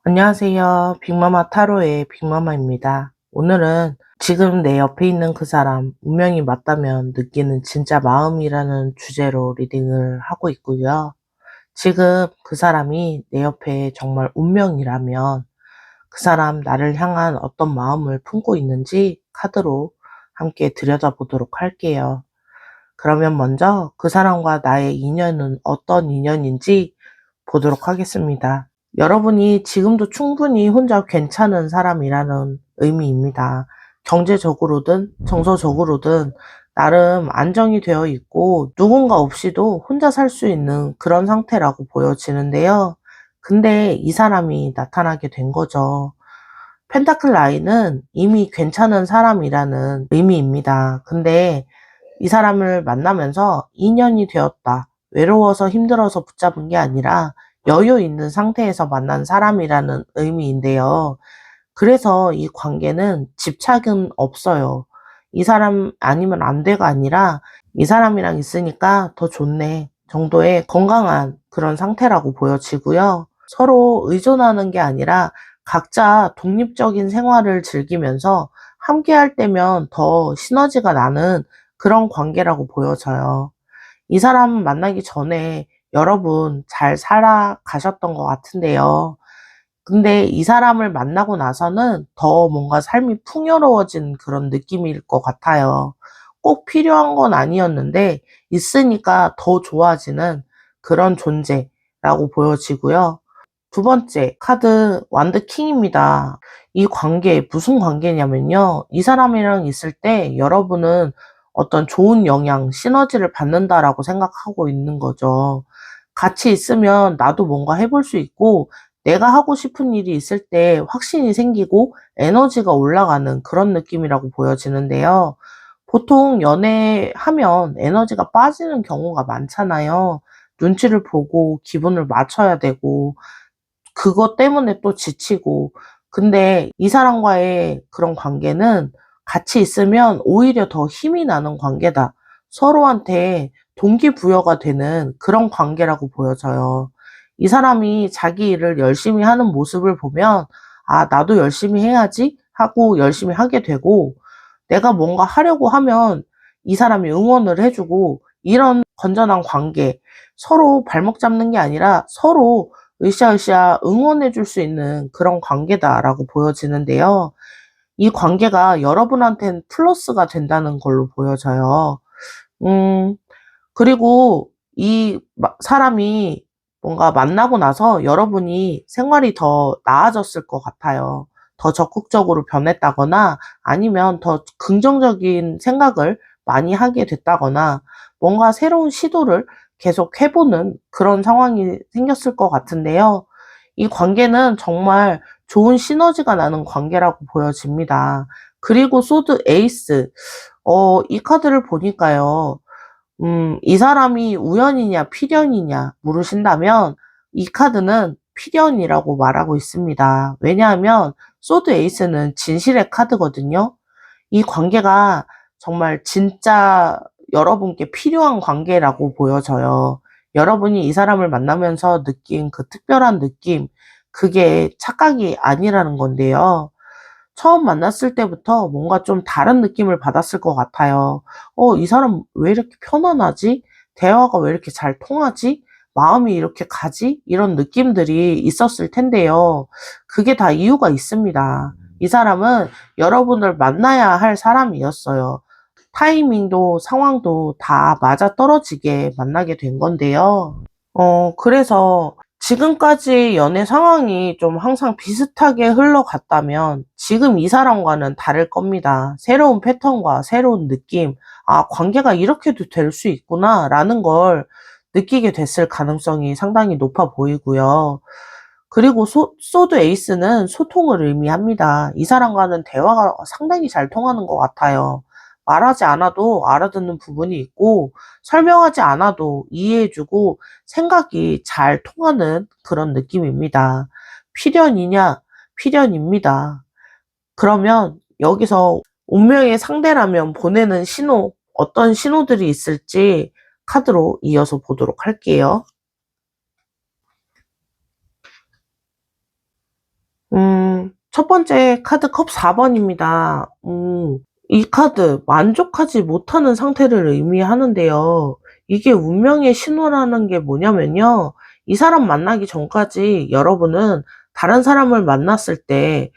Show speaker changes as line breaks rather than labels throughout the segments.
안녕하세요. 빅마마 타로의 빅마마입니다. 오늘은 지금 내 옆에 있는 그 사람, 운명이 맞다면 느끼는 진짜 마음이라는 주제로 리딩을 하고 있고요. 지금 그 사람이 내 옆에 정말 운명이라면 그 사람 나를 향한 어떤 마음을 품고 있는지 카드로 함께 들여다보도록 할게요. 그러면 먼저 그 사람과 나의 인연은 어떤 인연인지 보도록 하겠습니다. 여러분이 지금도 충분히 혼자 괜찮은 사람이라는 의미입니다. 경제적으로든 정서적으로든 나름 안정이 되어 있고 누군가 없이도 혼자 살 수 있는 그런 상태라고 보여지는데요. 근데 이 사람이 나타나게 된 거죠. 펜타클 나인은 이미 괜찮은 사람이라는 의미입니다. 근데 이 사람을 만나면서 인연이 되었다. 외로워서 힘들어서 붙잡은 게 아니라 여유 있는 상태에서 만난 사람이라는 의미인데요. 그래서 이 관계는 집착은 없어요. 이 사람 아니면 안 돼가 아니라 이 사람이랑 있으니까 더 좋네 정도의 건강한 그런 상태라고 보여지고요. 서로 의존하는 게 아니라 각자 독립적인 생활을 즐기면서 함께 할 때면 더 시너지가 나는 그런 관계라고 보여져요. 이 사람 만나기 전에 여러분 잘 살아가셨던 것 같은데요. 근데 이 사람을 만나고 나서는 더 뭔가 삶이 풍요로워진 그런 느낌일 것 같아요. 꼭 필요한 건 아니었는데 있으니까 더 좋아지는 그런 존재라고 보여지고요. 두 번째 카드 완드 킹입니다. 이 관계 무슨 관계냐면요. 이 사람이랑 있을 때 여러분은 어떤 좋은 영향, 시너지를 받는다라고 생각하고 있는 거죠. 같이 있으면 나도 뭔가 해볼 수 있고 내가 하고 싶은 일이 있을 때 확신이 생기고 에너지가 올라가는 그런 느낌이라고 보여지는데요. 보통 연애하면 에너지가 빠지는 경우가 많잖아요. 눈치를 보고 기분을 맞춰야 되고 그것 때문에 또 지치고. 근데 이 사람과의 그런 관계는 같이 있으면 오히려 더 힘이 나는 관계다. 서로한테 동기부여가 되는 그런 관계라고 보여져요. 이 사람이 자기 일을 열심히 하는 모습을 보면 '아 나도 열심히 해야지.' 하고 열심히 하게 되고 내가 뭔가 하려고 하면 이 사람이 응원을 해 주고 이런 건전한 관계, 서로 발목 잡는 게 아니라 서로 으쌰으쌰 응원해 줄 수 있는 그런 관계다라고 보여지는데요. 이 관계가 여러분한테는 플러스가 된다는 걸로 보여져요. 음 그리고 이 사람이 뭔가 만나고 나서 여러분이 생활이 더 나아졌을 것 같아요. 더 적극적으로 변했다거나 아니면 더 긍정적인 생각을 많이 하게 됐다거나 뭔가 새로운 시도를 계속 해 보는 그런 상황이 생겼을 것 같은데요. 이 관계는 정말 좋은 시너지가 나는 관계라고 보여집니다. 그리고 소드 에이스. 이 카드를 보니까요. 이 사람이 우연이냐 필연이냐 물으신다면 이 카드는 필연이라고 말하고 있습니다. 왜냐하면 소드 에이스는 진실의 카드거든요. 이 관계가 정말 진짜 여러분께 필요한 관계라고 보여져요. 여러분이 이 사람을 만나면서 느낀 그 특별한 느낌, 그게 착각이 아니라는 건데요. 처음 만났을 때부터 뭔가 좀 다른 느낌을 받았을 것 같아요. 이 사람 왜 이렇게 편안하지? 대화가 왜 이렇게 잘 통하지? 마음이 이렇게 가지? 이런 느낌들이 있었을 텐데요. 그게 다 이유가 있습니다. 이 사람은 여러분을 만나야 할 사람이었어요. 타이밍도 상황도 다 맞아떨어지게 만나게 된 건데요. 그래서 지금까지 연애 상황이 좀 항상 비슷하게 흘러갔다면 지금 이 사람과는 다를 겁니다. 새로운 패턴과 새로운 느낌, 아, 관계가 이렇게도 될 수 있구나, 라는 걸 느끼게 됐을 가능성이 상당히 높아 보이고요. 그리고 소드 에이스는 소통을 의미합니다. 이 사람과는 대화가 상당히 잘 통하는 것 같아요. 말하지 않아도 알아듣는 부분이 있고, 설명하지 않아도 이해해주고, 생각이 잘 통하는 그런 느낌입니다. 필연이냐? 필연입니다. 그러면 여기서 운명의 상대라면 보내는 신호, 어떤 신호들이 있을지 카드로 이어서 보도록 할게요. 첫 번째 카드 컵 4번입니다. 이 카드 만족하지 못하는 상태를 의미하는데요. 이게 운명의 신호라는 게 뭐냐면요. 이 사람 만나기 전까지 여러분은 다른 사람을 만났을 때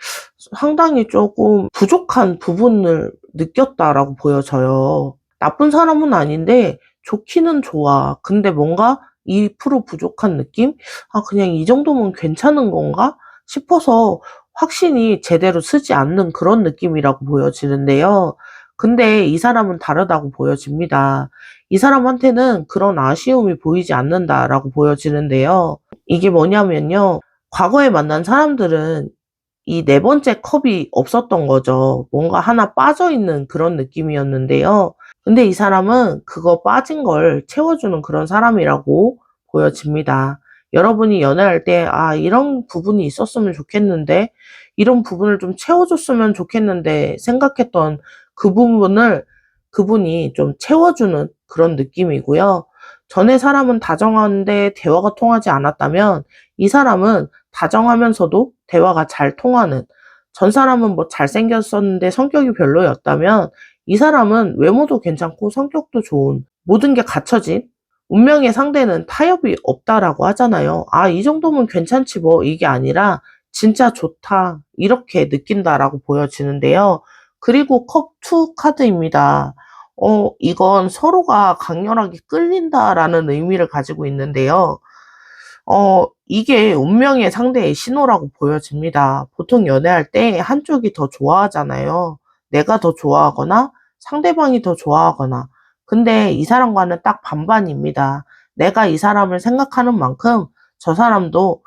상당히 조금 부족한 부분을 느꼈다라고 보여져요. 나쁜 사람은 아닌데 좋기는 좋아. 근데 뭔가 2% 부족한 느낌? 아, 그냥 이 정도면 괜찮은 건가? 싶어서 확신이 제대로 서지 않는 그런 느낌이라고 보여지는데요. 근데 이 사람은 다르다고 보여집니다. 이 사람한테는 그런 아쉬움이 보이지 않는다라고 보여지는데요. 이게 뭐냐면요. 과거에 만난 사람들은 이 네 번째 컵이 없었던 거죠. 뭔가 하나 빠져있는 그런 느낌이었는데요. 근데 이 사람은 그거 빠진 걸 채워주는 그런 사람이라고 보여집니다. 여러분이 연애할 때, 아, 이런 부분이 있었으면 좋겠는데, 이런 부분을 좀 채워줬으면 좋겠는데 생각했던 그 부분을 그분이 좀 채워주는 그런 느낌이고요. 전에 사람은 다정한데 대화가 통하지 않았다면 이 사람은 다정하면서도 대화가 잘 통하는, 전 사람은 뭐 잘생겼었는데 성격이 별로였다면 이 사람은 외모도 괜찮고 성격도 좋은, 모든 게 갖춰진, 운명의 상대는 타협이 없다라고 하잖아요. 아, 이 정도면 괜찮지 뭐, 이게 아니라 진짜 좋다, 이렇게 느낀다라고 보여지는데요. 그리고 컵 2 카드입니다. 이건 서로가 강렬하게 끌린다라는 의미를 가지고 있는데요. 이게 운명의 상대의 신호라고 보여집니다. 보통 연애할 때 한쪽이 더 좋아하잖아요. 내가 더 좋아하거나 상대방이 더 좋아하거나. 근데 이 사람과는 딱 반반입니다. 내가 이 사람을 생각하는 만큼 저 사람도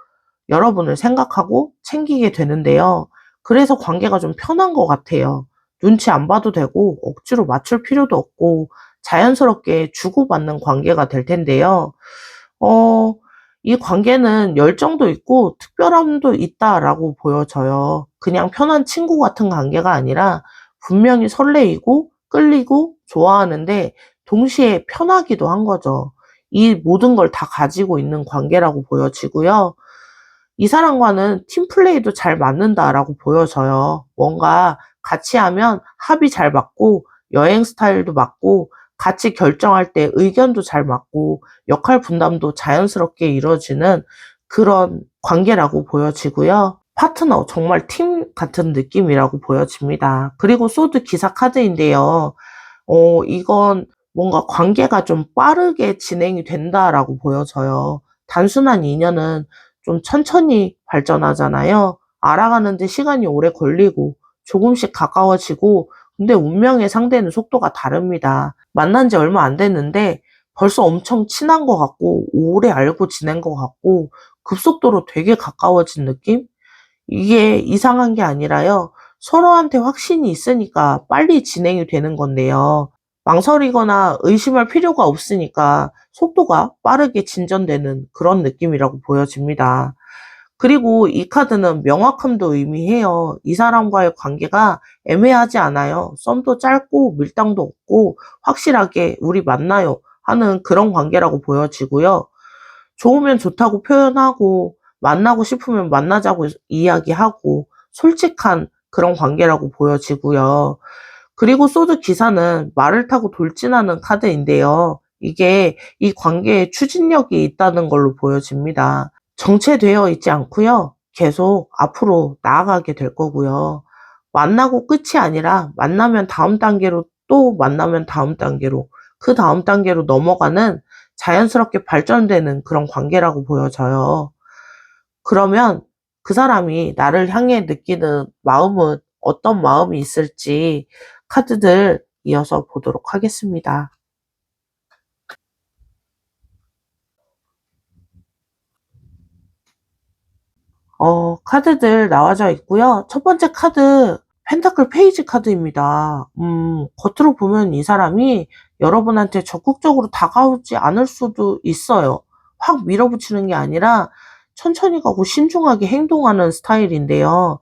여러분을 생각하고 챙기게 되는데요. 그래서 관계가 좀 편한 것 같아요. 눈치 안 봐도 되고 억지로 맞출 필요도 없고 자연스럽게 주고받는 관계가 될 텐데요. 어, 이 관계는 열정도 있고 특별함도 있다라고 보여져요. 그냥 편한 친구 같은 관계가 아니라 분명히 설레이고 끌리고 좋아하는데 동시에 편하기도 한 거죠. 이 모든 걸 다 가지고 있는 관계라고 보여지고요. 이 사람과는 팀플레이도 잘 맞는다라고 보여져요. 뭔가 같이 하면 합이 잘 맞고 여행 스타일도 맞고 같이 결정할 때 의견도 잘 맞고 역할 분담도 자연스럽게 이루어지는 그런 관계라고 보여지고요. 파트너, 정말 팀 같은 느낌이라고 보여집니다. 그리고 소드 기사 카드인데요. 이건 뭔가 관계가 좀 빠르게 진행이 된다라고 보여져요. 단순한 인연은 좀 천천히 발전하잖아요. 알아가는데 시간이 오래 걸리고 조금씩 가까워지고, 근데 운명의 상대는 속도가 다릅니다. 만난 지 얼마 안 됐는데 벌써 엄청 친한 것 같고 오래 알고 지낸 것 같고 급속도로 되게 가까워진 느낌? 이게 이상한 게 아니라요. 서로한테 확신이 있으니까 빨리 진행이 되는 건데요. 망설이거나 의심할 필요가 없으니까 속도가 빠르게 진전되는 그런 느낌이라고 보여집니다. 그리고 이 카드는 명확함도 의미해요. 이 사람과의 관계가 애매하지 않아요. 썸도 짧고 밀당도 없고 확실하게 우리 만나요 하는 그런 관계라고 보여지고요. 좋으면 좋다고 표현하고 만나고 싶으면 만나자고 이야기하고 솔직한 그런 관계라고 보여지고요. 그리고 소드 기사는 말을 타고 돌진하는 카드인데요. 이게 이 관계에 추진력이 있다는 걸로 보여집니다. 정체되어 있지 않고요. 계속 앞으로 나아가게 될 거고요. 만나고 끝이 아니라 만나면 다음 단계로 또 만나면 다음 단계로 그 다음 단계로 넘어가는 자연스럽게 발전되는 그런 관계라고 보여져요. 그러면 그 사람이 나를 향해 느끼는 마음은 어떤 마음이 있을지 카드들 이어서 보도록 하겠습니다. 카드들 나와져 있고요. 첫 번째 카드, 펜타클 페이지 카드입니다. 겉으로 보면 이 사람이 여러분한테 적극적으로 다가오지 않을 수도 있어요. 확 밀어붙이는 게 아니라 천천히 가고 신중하게 행동하는 스타일인데요.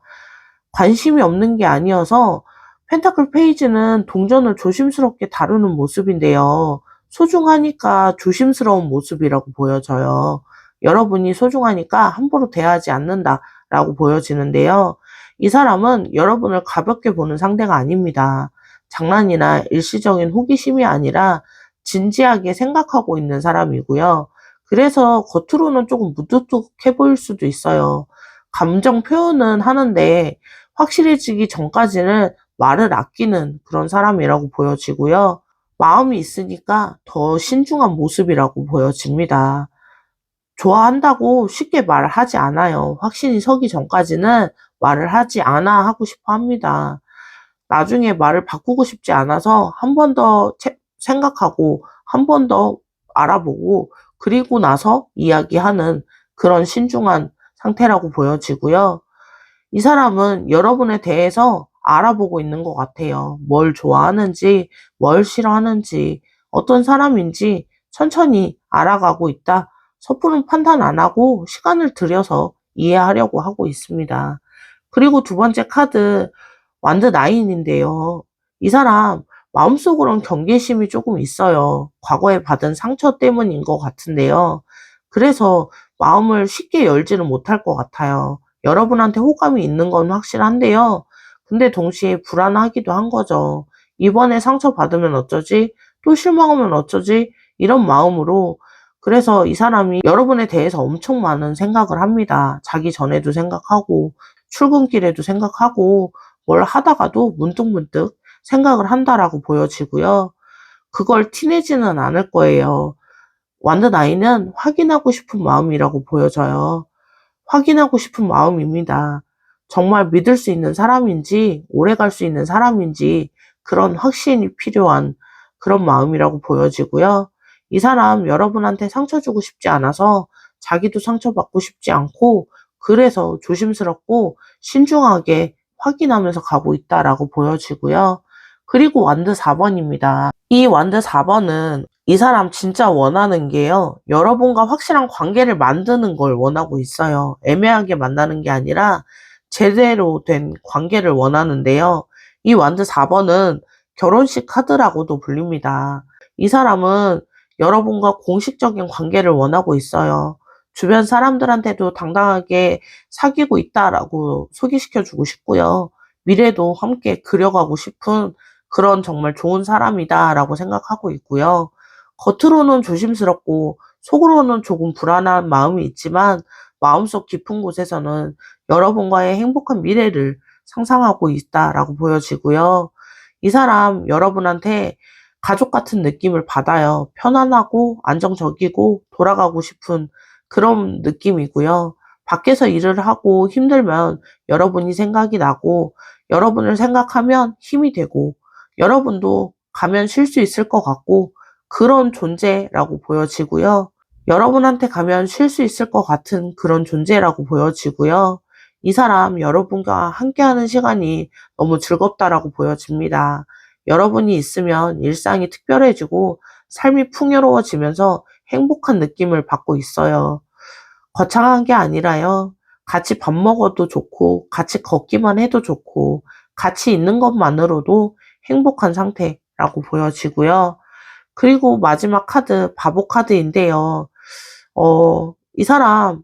관심이 없는 게 아니어서 펜타클 페이지는 동전을 조심스럽게 다루는 모습인데요. 소중하니까 조심스러운 모습이라고 보여져요. 여러분이 소중하니까 함부로 대하지 않는다라고 보여지는데요. 이 사람은 여러분을 가볍게 보는 상대가 아닙니다. 장난이나 일시적인 호기심이 아니라 진지하게 생각하고 있는 사람이고요. 그래서 겉으로는 조금 무뚝뚝해 보일 수도 있어요. 감정 표현은 하는데 확실해지기 전까지는 말을 아끼는 그런 사람이라고 보여지고요. 마음이 있으니까 더 신중한 모습이라고 보여집니다. 좋아한다고 쉽게 말을 하지 않아요. 확신이 서기 전까지는 말을 하지 않아 하고 싶어 합니다. 나중에 말을 바꾸고 싶지 않아서 한 번 더 생각하고 한 번 더 알아보고 그리고 나서 이야기하는 그런 신중한 상태라고 보여지고요. 이 사람은 여러분에 대해서 알아보고 있는 것 같아요. 뭘 좋아하는지, 뭘 싫어하는지, 어떤 사람인지 천천히 알아가고 있다. 섣부른 판단 안 하고 시간을 들여서 이해하려고 하고 있습니다. 그리고 두 번째 카드, 완드 나인인데요. 이 사람 마음속으론 경계심이 조금 있어요. 과거에 받은 상처 때문인 것 같은데요. 그래서 마음을 쉽게 열지는 못할 것 같아요. 여러분한테 호감이 있는 건 확실한데요. 근데 동시에 불안하기도 한 거죠. 이번에 상처받으면 어쩌지? 또 실망하면 어쩌지? 이런 마음으로 그래서 이 사람이 여러분에 대해서 엄청 많은 생각을 합니다. 자기 전에도 생각하고 출근길에도 생각하고 뭘 하다가도 문득문득 생각을 한다라고 보여지고요. 그걸 티내지는 않을 거예요. 완드 나이는 확인하고 싶은 마음이라고 보여져요. 확인하고 싶은 마음입니다. 정말 믿을 수 있는 사람인지, 오래 갈 수 있는 사람인지, 그런 확신이 필요한 그런 마음이라고 보여지고요. 이 사람 여러분한테 상처 주고 싶지 않아서 자기도 상처받고 싶지 않고, 그래서 조심스럽고 신중하게 확인하면서 가고 있다라고 보여지고요. 그리고 완드 4번입니다. 이 완드 4번은 이 사람 진짜 원하는 게요. 여러분과 확실한 관계를 만드는 걸 원하고 있어요. 애매하게 만나는 게 아니라 제대로 된 관계를 원하는데요. 이 완드 4번은 결혼식 카드라고도 불립니다. 이 사람은 여러분과 공식적인 관계를 원하고 있어요. 주변 사람들한테도 당당하게 사귀고 있다라고 소개시켜주고 싶고요. 미래도 함께 그려가고 싶은 그런 정말 좋은 사람이다라고 생각하고 있고요. 겉으로는 조심스럽고 속으로는 조금 불안한 마음이 있지만 마음속 깊은 곳에서는 여러분과의 행복한 미래를 상상하고 있다라고 보여지고요. 이 사람 여러분한테 가족 같은 느낌을 받아요. 편안하고 안정적이고 돌아가고 싶은 그런 느낌이고요. 밖에서 일을 하고 힘들면 여러분이 생각이 나고 여러분을 생각하면 힘이 되고 여러분도 가면 쉴 수 있을 것 같고 그런 존재라고 보여지고요. 여러분한테 가면 쉴 수 있을 것 같은 그런 존재라고 보여지고요. 이 사람 여러분과 함께하는 시간이 너무 즐겁다라고 보여집니다. 여러분이 있으면 일상이 특별해지고 삶이 풍요로워지면서 행복한 느낌을 받고 있어요. 거창한 게 아니라요. 같이 밥 먹어도 좋고, 같이 걷기만 해도 좋고, 같이 있는 것만으로도 행복한 상태라고 보여지고요. 그리고 마지막 카드, 바보 카드인데요. 이 사람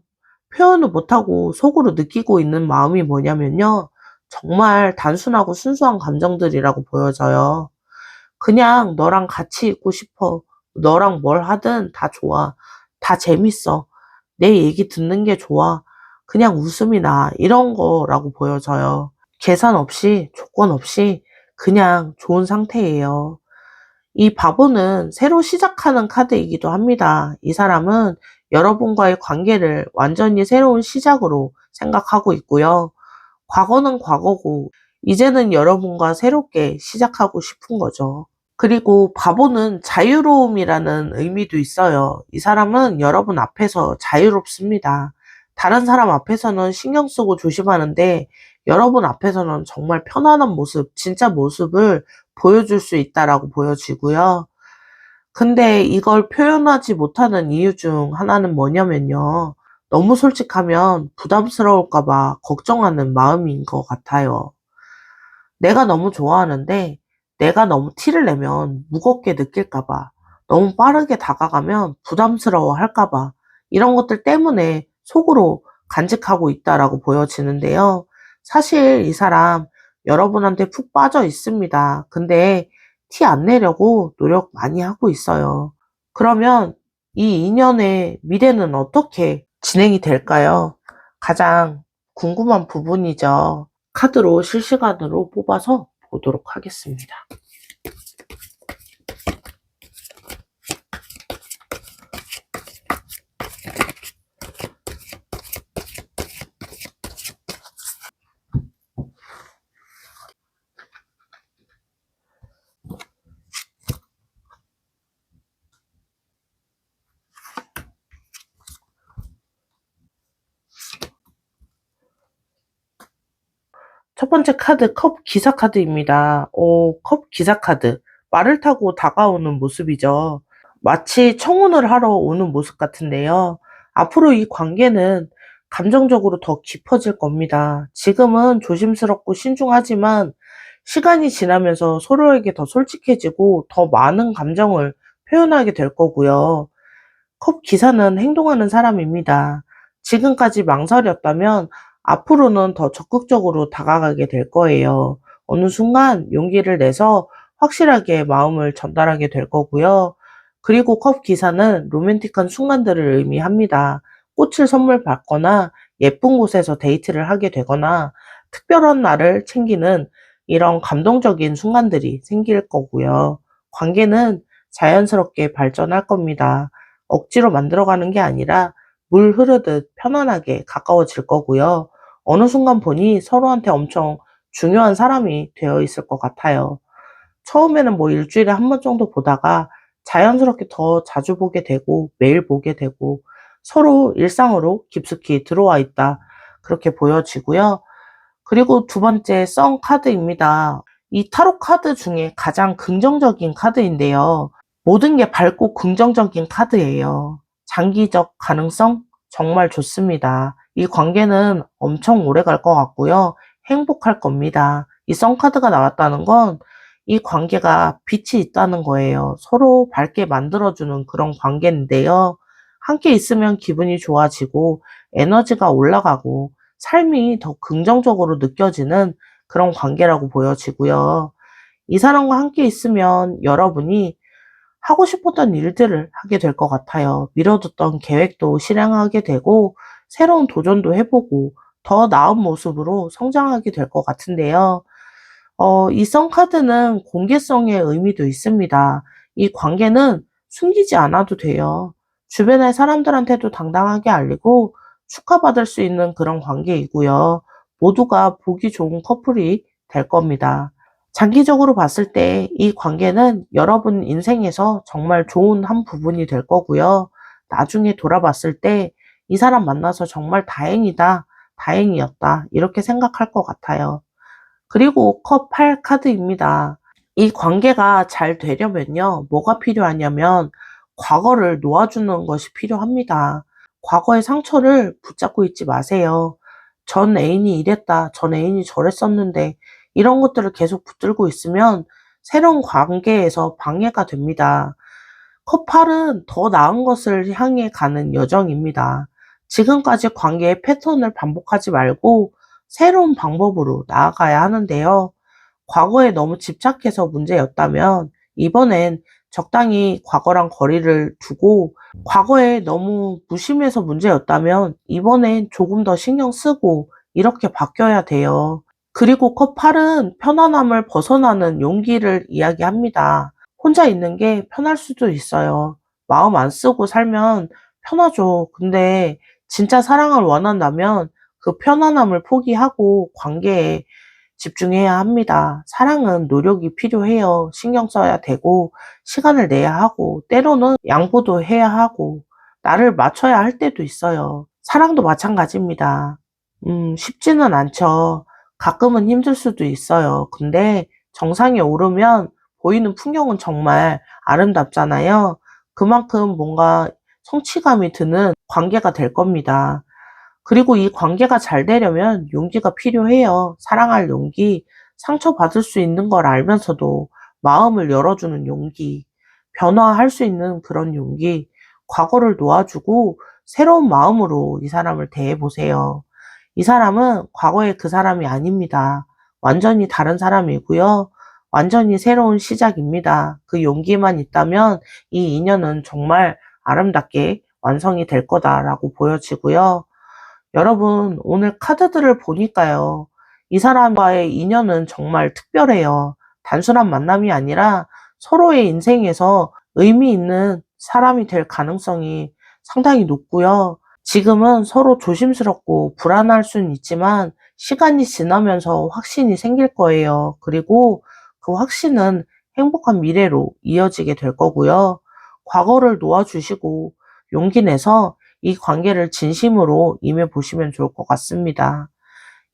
표현을 못하고 속으로 느끼고 있는 마음이 뭐냐면요. 정말 단순하고 순수한 감정들이라고 보여져요. 그냥 너랑 같이 있고 싶어. 너랑 뭘 하든 다 좋아. 다 재밌어. 내 얘기 듣는 게 좋아. 그냥 웃음이 나. 이런 거라고 보여져요. 계산 없이, 조건 없이 그냥 좋은 상태예요. 이 바보는 새로 시작하는 카드이기도 합니다. 이 사람은 여러분과의 관계를 완전히 새로운 시작으로 생각하고 있고요. 과거는 과거고, 이제는 여러분과 새롭게 시작하고 싶은 거죠. 그리고 바보는 자유로움이라는 의미도 있어요. 이 사람은 여러분 앞에서 자유롭습니다. 다른 사람 앞에서는 신경 쓰고 조심하는데 여러분 앞에서는 정말 편안한 모습, 진짜 모습을 보여줄 수 있다라고 보여지고요. 근데 이걸 표현하지 못하는 이유 중 하나는 뭐냐면요. 너무 솔직하면 부담스러울까 봐 걱정하는 마음인 것 같아요. 내가 너무 좋아하는데 내가 너무 티를 내면 무겁게 느낄까 봐, 너무 빠르게 다가가면 부담스러워 할까 봐, 이런 것들 때문에 속으로 간직하고 있다라고 보여지는데요. 사실 이 사람 여러분한테 푹 빠져 있습니다. 근데 티 안 내려고 노력 많이 하고 있어요. 그러면 이 인연의 미래는 어떻게 진행이 될까요? 가장 궁금한 부분이죠. 카드로 실시간으로 뽑아서 보도록 하겠습니다. 첫 번째 카드 컵 기사 카드입니다. 컵 기사 카드. 말을 타고 다가오는 모습이죠. 마치 청혼을 하러 오는 모습 같은데요. 앞으로 이 관계는 감정적으로 더 깊어질 겁니다. 지금은 조심스럽고 신중하지만 시간이 지나면서 서로에게 더 솔직해지고 더 많은 감정을 표현하게 될 거고요. 컵 기사는 행동하는 사람입니다. 지금까지 망설였다면 앞으로는 더 적극적으로 다가가게 될 거예요. 어느 순간 용기를 내서 확실하게 마음을 전달하게 될 거고요. 그리고 컵 기사는 로맨틱한 순간들을 의미합니다. 꽃을 선물 받거나 예쁜 곳에서 데이트를 하게 되거나 특별한 날을 챙기는 이런 감동적인 순간들이 생길 거고요. 관계는 자연스럽게 발전할 겁니다. 억지로 만들어가는 게 아니라 물 흐르듯 편안하게 가까워질 거고요. 어느 순간 보니 서로한테 엄청 중요한 사람이 되어 있을 것 같아요. 처음에는 뭐 일주일에 한 번 정도 보다가 자연스럽게 더 자주 보게 되고 매일 보게 되고 서로 일상으로 깊숙이 들어와 있다. 그렇게 보여지고요. 그리고 두 번째 성 카드입니다. 이 타로 카드 중에 가장 긍정적인 카드인데요. 모든 게 밝고 긍정적인 카드예요. 장기적 가능성 정말 좋습니다. 이 관계는 엄청 오래 갈 것 같고요. 행복할 겁니다. 이 썬카드가 나왔다는 건 이 관계가 빛이 있다는 거예요. 서로 밝게 만들어주는 그런 관계인데요. 함께 있으면 기분이 좋아지고 에너지가 올라가고 삶이 더 긍정적으로 느껴지는 그런 관계라고 보여지고요. 이 사람과 함께 있으면 여러분이 하고 싶었던 일들을 하게 될 것 같아요. 미뤄뒀던 계획도 실행하게 되고 새로운 도전도 해보고 더 나은 모습으로 성장하게 될 것 같은데요. 이 썬카드는 공개성의 의미도 있습니다. 이 관계는 숨기지 않아도 돼요. 주변의 사람들한테도 당당하게 알리고 축하받을 수 있는 그런 관계이고요. 모두가 보기 좋은 커플이 될 겁니다. 장기적으로 봤을 때 이 관계는 여러분 인생에서 정말 좋은 한 부분이 될 거고요. 나중에 돌아봤을 때 이 사람 만나서 정말 다행이다, 다행이었다, 이렇게 생각할 것 같아요. 그리고 컵 8 카드입니다. 이 관계가 잘 되려면요, 뭐가 필요하냐면 과거를 놓아주는 것이 필요합니다. 과거의 상처를 붙잡고 있지 마세요. 전 애인이 이랬다, 전 애인이 저랬었는데 이런 것들을 계속 붙들고 있으면 새로운 관계에서 방해가 됩니다. 커플은 더 나은 것을 향해 가는 여정입니다. 지금까지 관계의 패턴을 반복하지 말고 새로운 방법으로 나아가야 하는데요. 과거에 너무 집착해서 문제였다면 이번엔 적당히 과거랑 거리를 두고, 과거에 너무 무심해서 문제였다면 이번엔 조금 더 신경 쓰고 이렇게 바뀌어야 돼요. 그리고 컵8은 편안함을 벗어나는 용기를 이야기합니다. 혼자 있는 게 편할 수도 있어요. 마음 안 쓰고 살면 편하죠. 근데 진짜 사랑을 원한다면 그 편안함을 포기하고 관계에 집중해야 합니다. 사랑은 노력이 필요해요. 신경 써야 되고, 시간을 내야 하고, 때로는 양보도 해야 하고, 나를 맞춰야 할 때도 있어요. 사랑도 마찬가지입니다. 쉽지는 않죠. 가끔은 힘들 수도 있어요. 근데 정상에 오르면 보이는 풍경은 정말 아름답잖아요. 그만큼 뭔가 성취감이 드는 관계가 될 겁니다. 그리고 이 관계가 잘 되려면 용기가 필요해요. 사랑할 용기, 상처받을 수 있는 걸 알면서도 마음을 열어주는 용기, 변화할 수 있는 그런 용기, 과거를 놓아주고 새로운 마음으로 이 사람을 대해보세요. 이 사람은 과거의 그 사람이 아닙니다. 완전히 다른 사람이고요. 완전히 새로운 시작입니다. 그 용기만 있다면 이 인연은 정말 아름답게 완성이 될 거다라고 보여지고요. 여러분, 오늘 카드들을 보니까요. 이 사람과의 인연은 정말 특별해요. 단순한 만남이 아니라 서로의 인생에서 의미 있는 사람이 될 가능성이 상당히 높고요. 지금은 서로 조심스럽고 불안할 수는 있지만 시간이 지나면서 확신이 생길 거예요. 그리고 그 확신은 행복한 미래로 이어지게 될 거고요. 과거를 놓아주시고 용기 내서 이 관계를 진심으로 임해보시면 좋을 것 같습니다.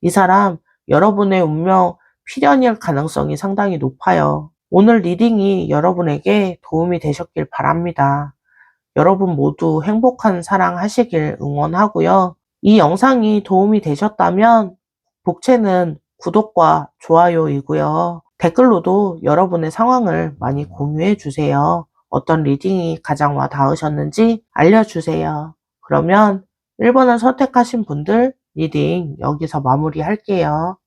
이 사람, 여러분의 운명 필연일 가능성이 상당히 높아요. 오늘 리딩이 여러분에게 도움이 되셨길 바랍니다. 여러분 모두 행복한 사랑 하시길 응원하고요. 이 영상이 도움이 되셨다면 복채는 구독과 좋아요이고요. 댓글로도 여러분의 상황을 많이 공유해 주세요. 어떤 리딩이 가장 와 닿으셨는지 알려주세요. 그러면 1번을 선택하신 분들 리딩 여기서 마무리할게요.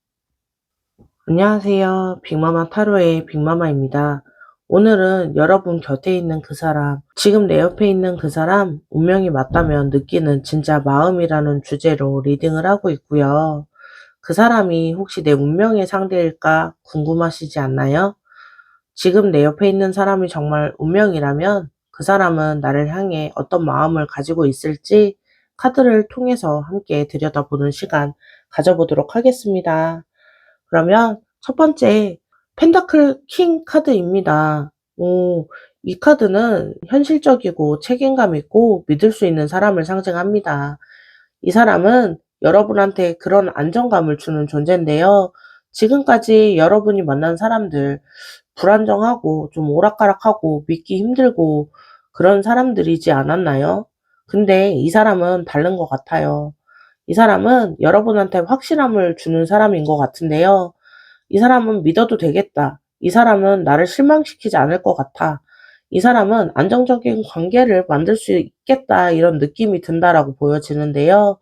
안녕하세요. 빅마마 타로의 빅마마입니다. 오늘은 여러분 곁에 있는 그 사람, 지금 내 옆에 있는 그 사람, 운명이 맞다면 느끼는 진짜 마음이라는 주제로 리딩을 하고 있고요. 그 사람이 혹시 내 운명의 상대일까 궁금하시지 않나요? 지금 내 옆에 있는 사람이 정말 운명이라면 그 사람은 나를 향해 어떤 마음을 가지고 있을지 카드를 통해서 함께 들여다보는 시간 가져보도록 하겠습니다. 그러면 첫 번째 펜타클 킹 카드입니다. 이 카드는 현실적이고 책임감 있고 믿을 수 있는 사람을 상징합니다. 이 사람은 여러분한테 그런 안정감을 주는 존재인데요. 지금까지 여러분이 만난 사람들, 불안정하고 좀 오락가락하고 믿기 힘들고 그런 사람들이지 않았나요? 근데 이 사람은 다른 것 같아요. 이 사람은 여러분한테 확실함을 주는 사람인 것 같은데요. 이 사람은 믿어도 되겠다. 이 사람은 나를 실망시키지 않을 것 같아. 이 사람은 안정적인 관계를 만들 수 있겠다. 이런 느낌이 든다라고 보여지는데요.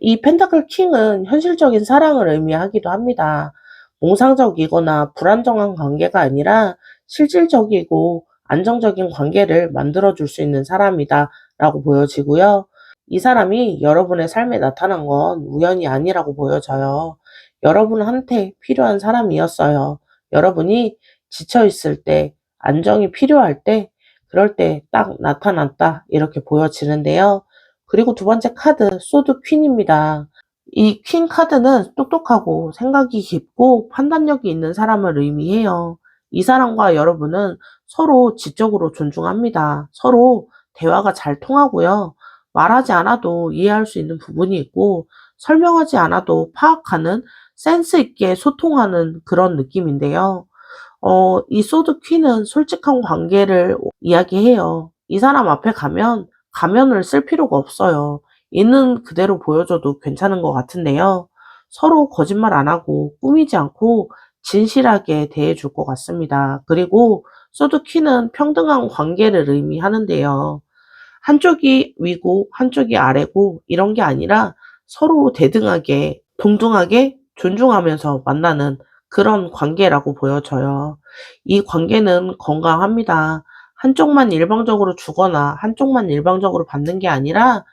이 펜타클 킹은 현실적인 사랑을 의미하기도 합니다. 몽상적이거나 불안정한 관계가 아니라 실질적이고 안정적인 관계를 만들어줄 수 있는 사람이다 라고 보여지고요. 이 사람이 여러분의 삶에 나타난 건 우연이 아니라고 보여져요. 여러분한테 필요한 사람이었어요. 여러분이 지쳐있을 때, 안정이 필요할 때, 그럴 때 딱 나타났다 이렇게 보여지는데요. 그리고 두 번째 카드, 소드 퀸입니다. 이 퀸 카드는 똑똑하고 생각이 깊고 판단력이 있는 사람을 의미해요. 이 사람과 여러분은 서로 지적으로 존중합니다. 서로 대화가 잘 통하고요. 말하지 않아도 이해할 수 있는 부분이 있고 설명하지 않아도 파악하는 센스 있게 소통하는 그런 느낌인데요. 이 소드 퀸은 솔직한 관계를 이야기해요. 이 사람 앞에 가면 가면을 쓸 필요가 없어요. 있는 그대로 보여줘도 괜찮은 것 같은데요. 서로 거짓말 안 하고 꾸미지 않고 진실하게 대해줄 것 같습니다. 그리고 소드키는 평등한 관계를 의미하는데요. 한쪽이 위고 한쪽이 아래고 이런 게 아니라 서로 대등하게 동등하게 존중하면서 만나는 그런 관계라고 보여져요. 이 관계는 건강합니다. 한쪽만 일방적으로 주거나 한쪽만 일방적으로 받는 게 아니라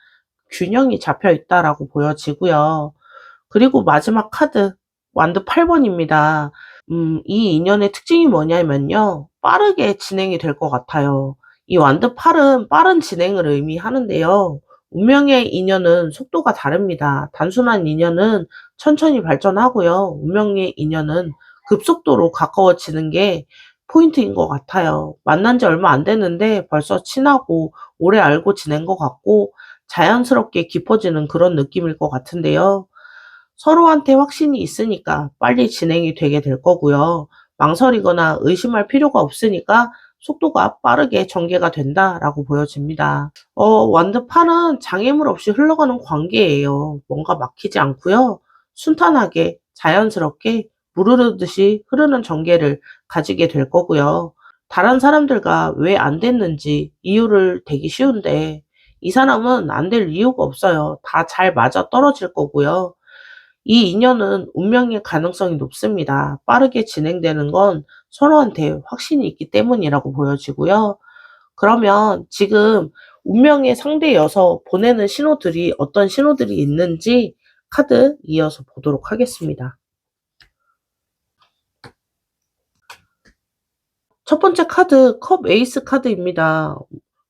균형이 잡혀 있다라고 보여지고요. 그리고 마지막 카드 완드 8번입니다. 이 인연의 특징이 뭐냐면요. 빠르게 진행이 될 것 같아요. 이 완드 8은 빠른 진행을 의미하는데요. 운명의 인연은 속도가 다릅니다. 단순한 인연은 천천히 발전하고요. 운명의 인연은 급속도로 가까워지는 게 포인트인 것 같아요. 만난 지 얼마 안 됐는데 벌써 친하고 오래 알고 지낸 것 같고 자연스럽게 깊어지는 그런 느낌일 것 같은데요. 서로한테 확신이 있으니까 빨리 진행이 되게 될 거고요. 망설이거나 의심할 필요가 없으니까 속도가 빠르게 전개가 된다라고 보여집니다. 완드파는 장애물 없이 흘러가는 관계예요. 뭔가 막히지 않고요. 순탄하게 자연스럽게 물 흐르듯이 흐르는 전개를 가지게 될 거고요. 다른 사람들과 왜 안 됐는지 이유를 대기 쉬운데 이 사람은 안 될 이유가 없어요. 다 잘 맞아 떨어질 거고요. 이 인연은 운명의 가능성이 높습니다. 빠르게 진행되는 건 서로한테 확신이 있기 때문이라고 보여지고요. 그러면 지금 운명의 상대여서 보내는 신호들이 어떤 신호들이 있는지 카드 이어서 보도록 하겠습니다. 첫 번째 카드 컵 에이스 카드입니다.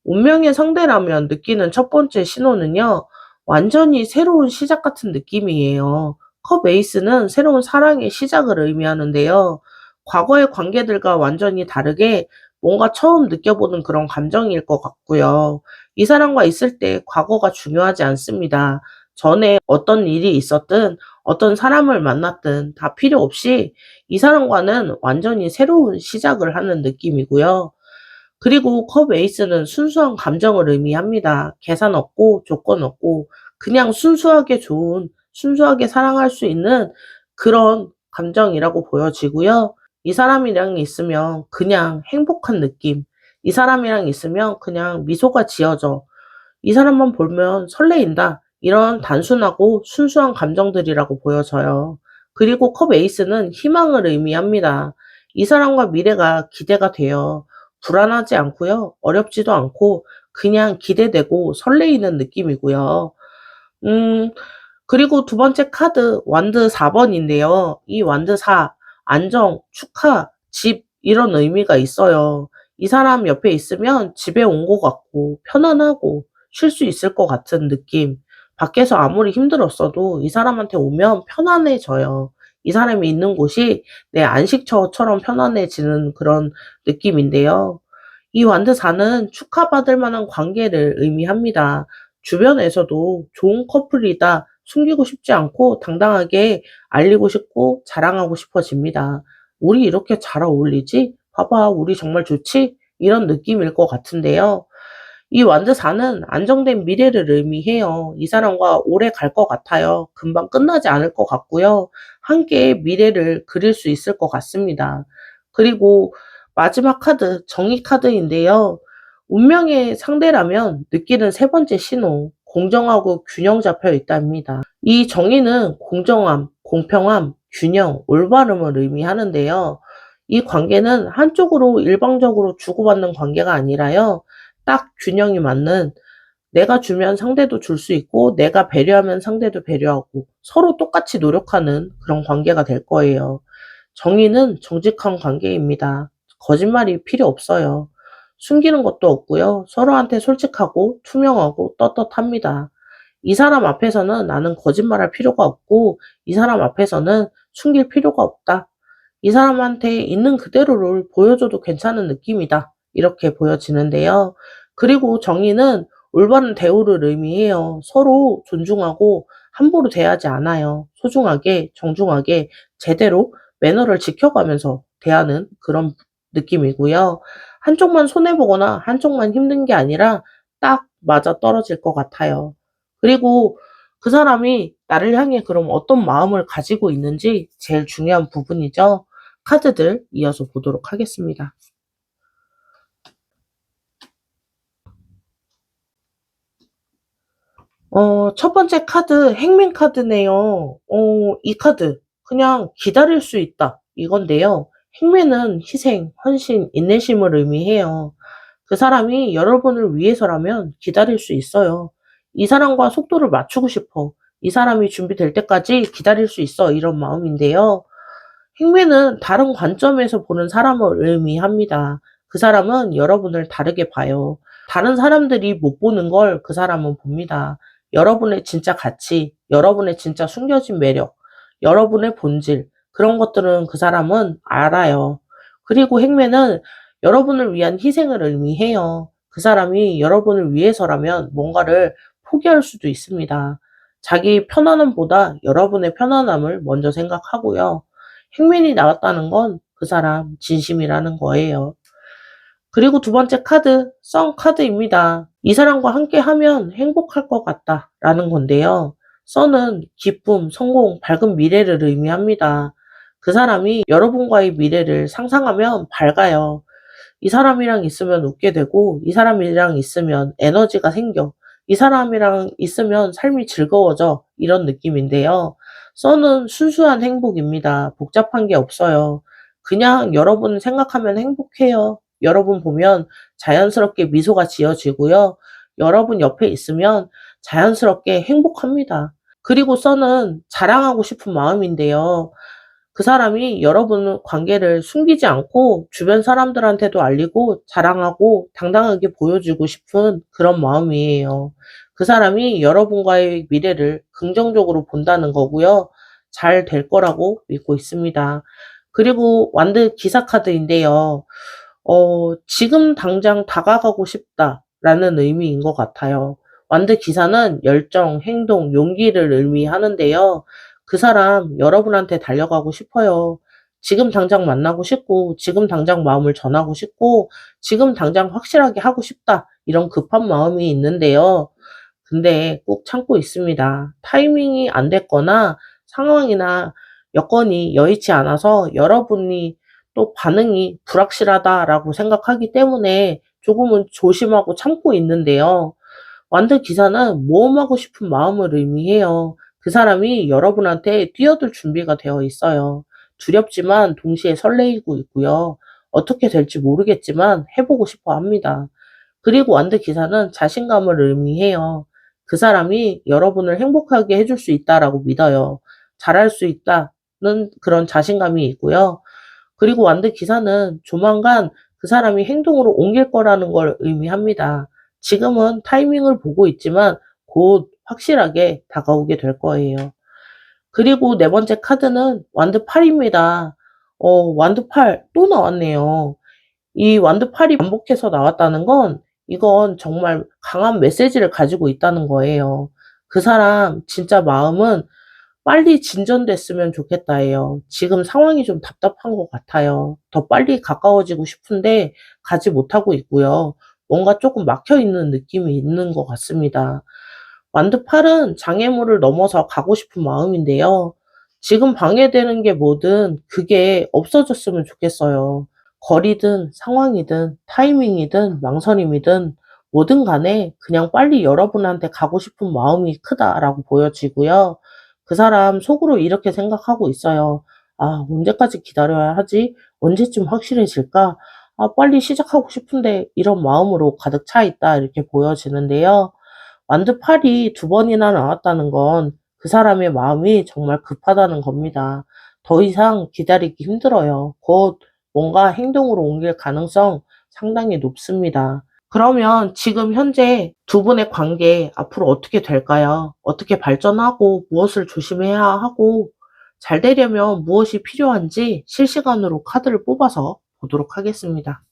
운명의 상대라면 느끼는 첫 번째 신호는요. 완전히 새로운 시작 같은 느낌이에요. 컵 에이스는 새로운 사랑의 시작을 의미하는데요. 과거의 관계들과 완전히 다르게 뭔가 처음 느껴보는 그런 감정일 것 같고요. 이 사람과 있을 때 과거가 중요하지 않습니다. 전에 어떤 일이 있었든 어떤 사람을 만났든 다 필요 없이 이 사람과는 완전히 새로운 시작을 하는 느낌이고요. 그리고 컵 에이스는 순수한 감정을 의미합니다. 계산 없고 조건 없고 그냥 순수하게 좋은, 순수하게 사랑할 수 있는 그런 감정이라고 보여지고요. 이 사람이랑 있으면 그냥 행복한 느낌. 이 사람이랑 있으면 그냥 미소가 지어져. 이 사람만 보면 설레인다. 이런 단순하고 순수한 감정들이라고 보여져요. 그리고 컵 에이스는 희망을 의미합니다. 이 사람과 미래가 기대가 돼요. 불안하지 않고요. 어렵지도 않고 그냥 기대되고 설레이는 느낌이고요. 음, 그리고 두 번째 카드 완드 4번인데요. 이 완드 4, 안정, 축하, 집 이런 의미가 있어요. 이 사람 옆에 있으면 집에 온 것 같고 편안하고 쉴 수 있을 것 같은 느낌. 밖에서 아무리 힘들었어도 이 사람한테 오면 편안해져요. 이 사람이 있는 곳이 내 안식처처럼 편안해지는 그런 느낌인데요. 이 완드사는 축하받을 만한 관계를 의미합니다. 주변에서도 좋은 커플이다 숨기고 싶지 않고 당당하게 알리고 싶고 자랑하고 싶어집니다. 우리 이렇게 잘 어울리지? 봐봐, 우리 정말 좋지? 이런 느낌일 것 같은데요. 이 완드사는 안정된 미래를 의미해요. 이 사람과 오래 갈 것 같아요. 금방 끝나지 않을 것 같고요. 함께 미래를 그릴 수 있을 것 같습니다. 그리고 마지막 카드, 정의 카드인데요. 운명의 상대라면 느끼는 세 번째 신호, 공정하고 균형 잡혀 있답니다. 이 정의는 공정함, 공평함, 균형, 올바름을 의미하는데요. 이 관계는 한쪽으로 일방적으로 주고받는 관계가 아니라요. 딱 균형이 맞는 내가 주면 상대도 줄 수 있고 내가 배려하면 상대도 배려하고 서로 똑같이 노력하는 그런 관계가 될 거예요. 정의는 정직한 관계입니다. 거짓말이 필요 없어요. 숨기는 것도 없고요. 서로한테 솔직하고 투명하고 떳떳합니다. 이 사람 앞에서는 나는 거짓말할 필요가 없고 이 사람 앞에서는 숨길 필요가 없다. 이 사람한테 있는 그대로를 보여줘도 괜찮은 느낌이다. 이렇게 보여지는데요. 그리고 정의는 올바른 대우를 의미해요. 서로 존중하고 함부로 대하지 않아요. 소중하게, 정중하게, 제대로 매너를 지켜가면서 대하는 그런 느낌이고요. 한쪽만 손해보거나 한쪽만 힘든 게 아니라 딱 맞아 떨어질 것 같아요. 그리고 그 사람이 나를 향해 그럼 어떤 마음을 가지고 있는지 제일 중요한 부분이죠. 카드들 이어서 보도록 하겠습니다. 첫 번째 카드 행맨 카드네요. 이 카드 그냥 기다릴 수 있다 이건데요. 행맨은 희생, 헌신, 인내심을 의미해요. 그 사람이 여러분을 위해서라면 기다릴 수 있어요. 이 사람과 속도를 맞추고 싶어. 이 사람이 준비될 때까지 기다릴 수 있어. 이런 마음인데요. 행매는 다른 관점에서 보는 사람을 의미합니다. 그 사람은 여러분을 다르게 봐요. 다른 사람들이 못 보는 걸 그 사람은 봅니다. 여러분의 진짜 가치, 여러분의 진짜 숨겨진 매력, 여러분의 본질, 그런 것들은 그 사람은 알아요. 그리고 행매는 여러분을 위한 희생을 의미해요. 그 사람이 여러분을 위해서라면 뭔가를 포기할 수도 있습니다. 자기 편안함보다 여러분의 편안함을 먼저 생각하고요. 행맨이 나왔다는 건 그 사람 진심이라는 거예요. 그리고 두 번째 카드, 썬 카드입니다. 이 사람과 함께 하면 행복할 것 같다 라는 건데요. 썬은 기쁨, 성공, 밝은 미래를 의미합니다. 그 사람이 여러분과의 미래를 상상하면 밝아요. 이 사람이랑 있으면 웃게 되고, 이 사람이랑 있으면 에너지가 생겨. 이 사람이랑 있으면 삶이 즐거워져. 이런 느낌인데요. 써는 순수한 행복입니다. 복잡한 게 없어요. 그냥 여러분 생각하면 행복해요. 여러분 보면 자연스럽게 미소가 지어지고요. 여러분 옆에 있으면 자연스럽게 행복합니다. 그리고 써는 자랑하고 싶은 마음인데요. 그 사람이 여러분 관계를 숨기지 않고 주변 사람들한테도 알리고 자랑하고 당당하게 보여주고 싶은 그런 마음이에요. 그 사람이 여러분과의 미래를 긍정적으로 본다는 거고요. 잘 될 거라고 믿고 있습니다. 그리고 완드 기사 카드인데요. 지금 당장 다가가고 싶다라는 의미인 것 같아요. 완드 기사는 열정, 행동, 용기를 의미하는데요. 그 사람 여러분한테 달려가고 싶어요. 지금 당장 만나고 싶고, 지금 당장 마음을 전하고 싶고, 지금 당장 확실하게 하고 싶다. 이런 급한 마음이 있는데요. 근데 꼭 참고 있습니다. 타이밍이 안 됐거나 상황이나 여건이 여의치 않아서 여러분이 또 반응이 불확실하다라고 생각하기 때문에 조금은 조심하고 참고 있는데요. 완드 기사는 모험하고 싶은 마음을 의미해요. 그 사람이 여러분한테 뛰어들 준비가 되어 있어요. 두렵지만 동시에 설레이고 있고요. 어떻게 될지 모르겠지만 해보고 싶어 합니다. 그리고 완드 기사는 자신감을 의미해요. 그 사람이 여러분을 행복하게 해줄 수 있다라고 믿어요. 잘할 수 있다는 그런 자신감이 있고요. 그리고 완드 기사는 조만간 그 사람이 행동으로 옮길 거라는 걸 의미합니다. 지금은 타이밍을 보고 있지만 곧 확실하게 다가오게 될 거예요. 그리고 네 번째 카드는 완드 8입니다. 완드 8 또 나왔네요. 이 완드 8이 반복해서 나왔다는 건 이건 정말 강한 메시지를 가지고 있다는 거예요. 그 사람 진짜 마음은 빨리 진전됐으면 좋겠다예요. 지금 상황이 좀 답답한 것 같아요. 더 빨리 가까워지고 싶은데 가지 못하고 있고요. 뭔가 조금 막혀 있는 느낌이 있는 것 같습니다. 완드 8은 장애물을 넘어서 가고 싶은 마음인데요. 지금 방해되는 게 뭐든 그게 없어졌으면 좋겠어요. 거리든 상황이든 타이밍이든 망설임이든 뭐든 간에 그냥 빨리 여러분한테 가고 싶은 마음이 크다라고 보여지고요. 그 사람 속으로 이렇게 생각하고 있어요. 아, 언제까지 기다려야 하지? 언제쯤 확실해질까? 아, 빨리 시작하고 싶은데 이런 마음으로 가득 차 있다 이렇게 보여지는데요. 완드 8이 두 번이나 나왔다는 건 그 사람의 마음이 정말 급하다는 겁니다. 더 이상 기다리기 힘들어요. 곧 뭔가 행동으로 옮길 가능성 상당히 높습니다. 그러면 지금 현재 두 분의 관계 앞으로 어떻게 될까요? 어떻게 발전하고 무엇을 조심해야 하고 잘 되려면 무엇이 필요한지 실시간으로 카드를 뽑아서 보도록 하겠습니다.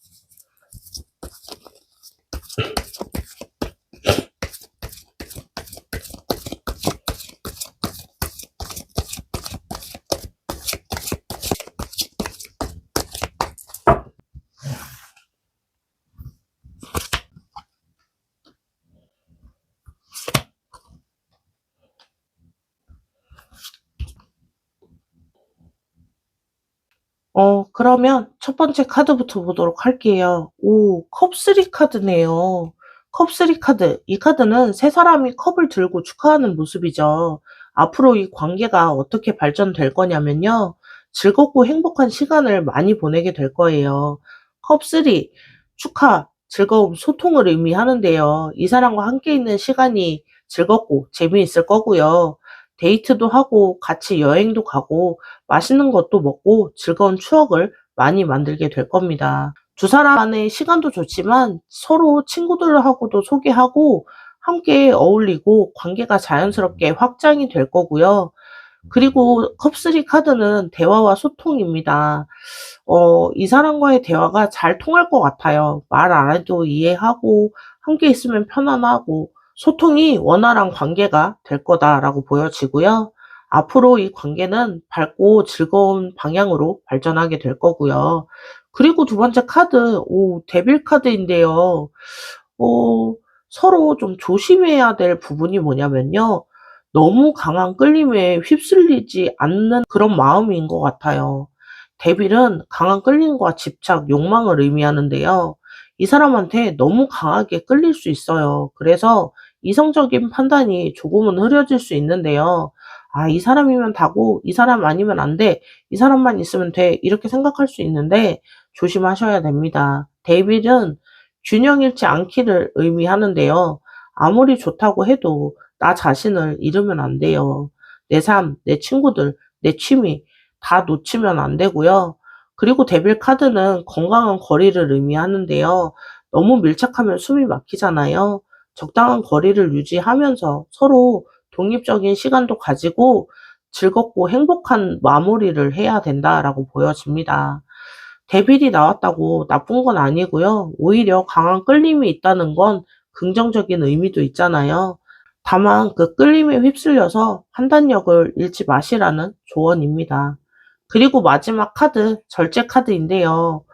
그러면 첫 번째 카드부터 보도록 할게요. 오, 컵3 카드네요. 컵3 카드. 이 카드는 세 사람이 컵을 들고 축하하는 모습이죠. 앞으로 이 관계가 어떻게 발전될 거냐면요. 즐겁고 행복한 시간을 많이 보내게 될 거예요. 컵3, 축하, 즐거움, 소통을 의미하는데요. 이 사람과 함께 있는 시간이 즐겁고 재미있을 거고요. 데이트도 하고 같이 여행도 가고 맛있는 것도 먹고 즐거운 추억을 많이 만들게 될 겁니다. 두 사람 간의 시간도 좋지만 서로 친구들하고도 소개하고 함께 어울리고 관계가 자연스럽게 확장이 될 거고요. 그리고 컵3 카드는 대화와 소통입니다. 이 사람과의 대화가 잘 통할 것 같아요. 말 안 해도 이해하고 함께 있으면 편안하고 소통이 원활한 관계가 될 거다라고 보여지고요. 앞으로 이 관계는 밝고 즐거운 방향으로 발전하게 될 거고요. 그리고 두 번째 카드, 오, 데빌 카드인데요. 어, 서로 좀 조심해야 될 부분이 뭐냐면요. 너무 강한 끌림에 휩쓸리지 않는 그런 마음인 것 같아요. 데빌은 강한 끌림과 집착, 욕망을 의미하는데요. 이 사람한테 너무 강하게 끌릴 수 있어요. 그래서 이성적인 판단이 조금은 흐려질 수 있는데요. 아, 이 사람이면 다고, 이 사람 아니면 안 돼, 이 사람만 있으면 돼, 이렇게 생각할 수 있는데 조심하셔야 됩니다. 데빌은 균형 잃지 않기를 의미하는데요. 아무리 좋다고 해도 나 자신을 잃으면 안 돼요. 내 삶, 내 친구들, 내 취미 다 놓치면 안 되고요. 그리고 데빌 카드는 건강한 거리를 의미하는데요. 너무 밀착하면 숨이 막히잖아요. 적당한 거리를 유지하면서 서로 독립적인 시간도 가지고 즐겁고 행복한 마무리를 해야 된다라고 보여집니다. 데빌이 나왔다고 나쁜 건 아니고요. 오히려 강한 끌림이 있다는 건 긍정적인 의미도 있잖아요. 다만 그 끌림에 휩쓸려서 판단력을 잃지 마시라는 조언입니다. 그리고 마지막 카드, 절제 카드인데요.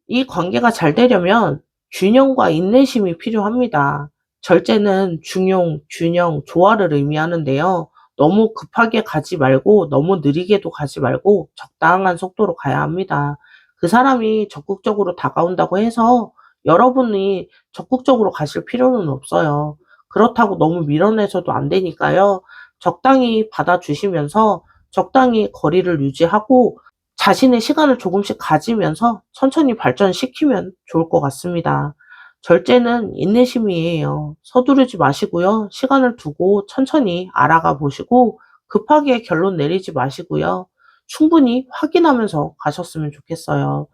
이 관계가 잘 되려면 균형과 인내심이 필요합니다. 절제는 중용, 균형, 조화를 의미하는데요. 너무 급하게 가지 말고 너무 느리게도 가지 말고 적당한 속도로 가야 합니다. 그 사람이 적극적으로 다가온다고 해서 여러분이 적극적으로 가실 필요는 없어요. 그렇다고 너무 밀어내서도 안 되니까요. 적당히 받아주시면서 적당히 거리를 유지하고 자신의 시간을 조금씩 가지면서 천천히 발전시키면 좋을 것 같습니다. 절제는 인내심이에요. 서두르지 마시고요. 시간을 두고 천천히 알아가 보시고 급하게 결론 내리지 마시고요. 충분히 확인하면서 가셨으면 좋겠어요.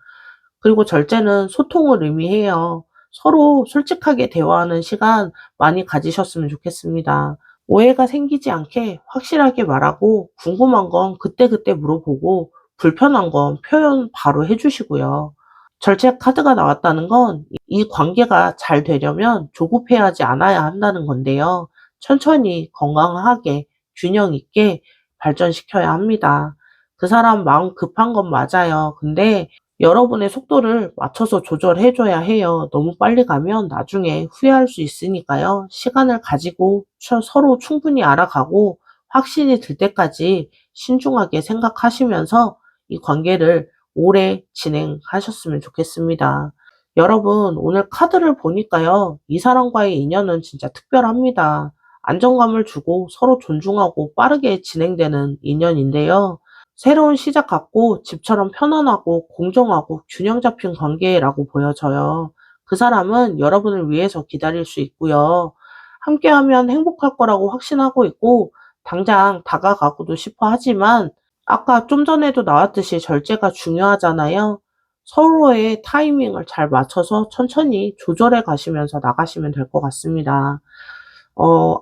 그리고 절제는 소통을 의미해요. 서로 솔직하게 대화하는 시간 많이 가지셨으면 좋겠습니다. 오해가 생기지 않게 확실하게 말하고 궁금한 건 그때그때 물어보고 불편한 건 표현 바로 해주시고요. 절제 카드가 나왔다는 건 이 관계가 잘 되려면 조급해하지 않아야 한다는 건데요. 천천히 건강하게 균형 있게 발전시켜야 합니다. 그 사람 마음 급한 건 맞아요. 근데 여러분의 속도를 맞춰서 조절해 줘야 해요. 너무 빨리 가면 나중에 후회할 수 있으니까요. 시간을 가지고 서로 충분히 알아가고 확신이 들 때까지 신중하게 생각하시면서 이 관계를 오래 진행하셨으면 좋겠습니다. 여러분, 오늘 카드를 보니까요. 이 사람과의 인연은 진짜 특별합니다. 안정감을 주고 서로 존중하고 빠르게 진행되는 인연인데요. 새로운 시작 같고 집처럼 편안하고 공정하고 균형 잡힌 관계라고 보여져요. 그 사람은 여러분을 위해서 기다릴 수 있고요. 함께하면 행복할 거라고 확신하고 있고 당장 다가가고도 싶어 하지만 아까 좀 전에도 나왔듯이 절제가 중요하잖아요. 서로의 타이밍을 잘 맞춰서 천천히 조절해 가시면서 나가시면 될 것 같습니다.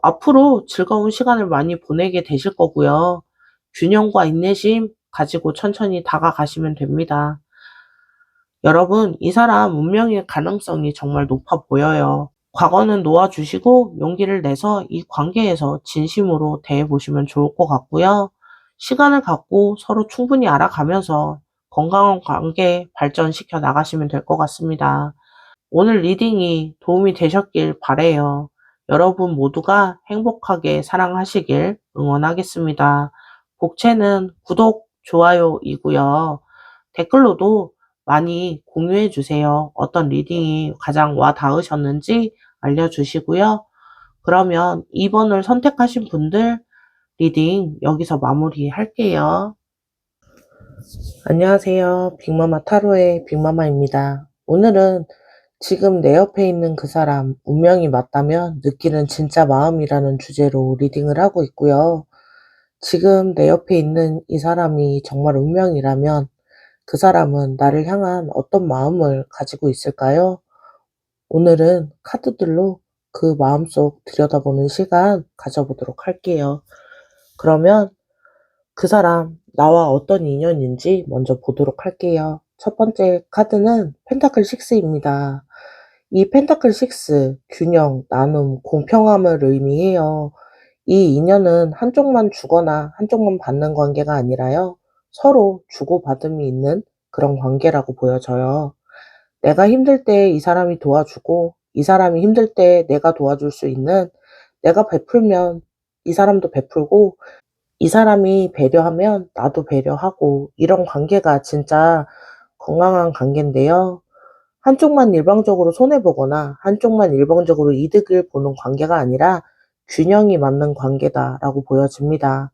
앞으로 즐거운 시간을 많이 보내게 되실 거고요. 균형과 인내심 가지고 천천히 다가가시면 됩니다. 여러분, 이 사람 운명의 가능성이 정말 높아 보여요. 과거는 놓아주시고 용기를 내서 이 관계에서 진심으로 대해보시면 좋을 것 같고요. 시간을 갖고 서로 충분히 알아가면서 건강한 관계 발전시켜 나가시면 될 것 같습니다. 오늘 리딩이 도움이 되셨길 바래요. 여러분 모두가 행복하게 사랑하시길 응원하겠습니다. 복채는 구독, 좋아요이고요. 댓글로도 많이 공유해 주세요. 어떤 리딩이 가장 와 닿으셨는지 알려주시고요. 그러면 2번을 선택하신 분들 리딩 여기서 마무리할게요. 안녕하세요. 빅마마 타로의 빅마마입니다. 오늘은 지금 내 옆에 있는 그 사람, 운명이 맞다면 느끼는 진짜 마음이라는 주제로 리딩을 하고 있고요. 지금 내 옆에 있는 이 사람이 정말 운명이라면 그 사람은 나를 향한 어떤 마음을 가지고 있을까요? 오늘은 카드들로 그 마음속 들여다보는 시간 가져보도록 할게요. 그러면 그 사람, 나와 어떤 인연인지 먼저 보도록 할게요. 첫 번째 카드는 펜타클 6입니다. 이 펜타클 6, 균형, 나눔, 공평함을 의미해요. 이 인연은 한쪽만 주거나 한쪽만 받는 관계가 아니라요. 서로 주고받음이 있는 그런 관계라고 보여져요. 내가 힘들 때 이 사람이 도와주고, 이 사람이 힘들 때 내가 도와줄 수 있는, 내가 베풀면 이 사람도 베풀고, 이 사람이 배려하면 나도 배려하고, 이런 관계가 진짜 건강한 관계인데요. 한쪽만 일방적으로 손해보거나 한쪽만 일방적으로 이득을 보는 관계가 아니라 균형이 맞는 관계다라고 보여집니다.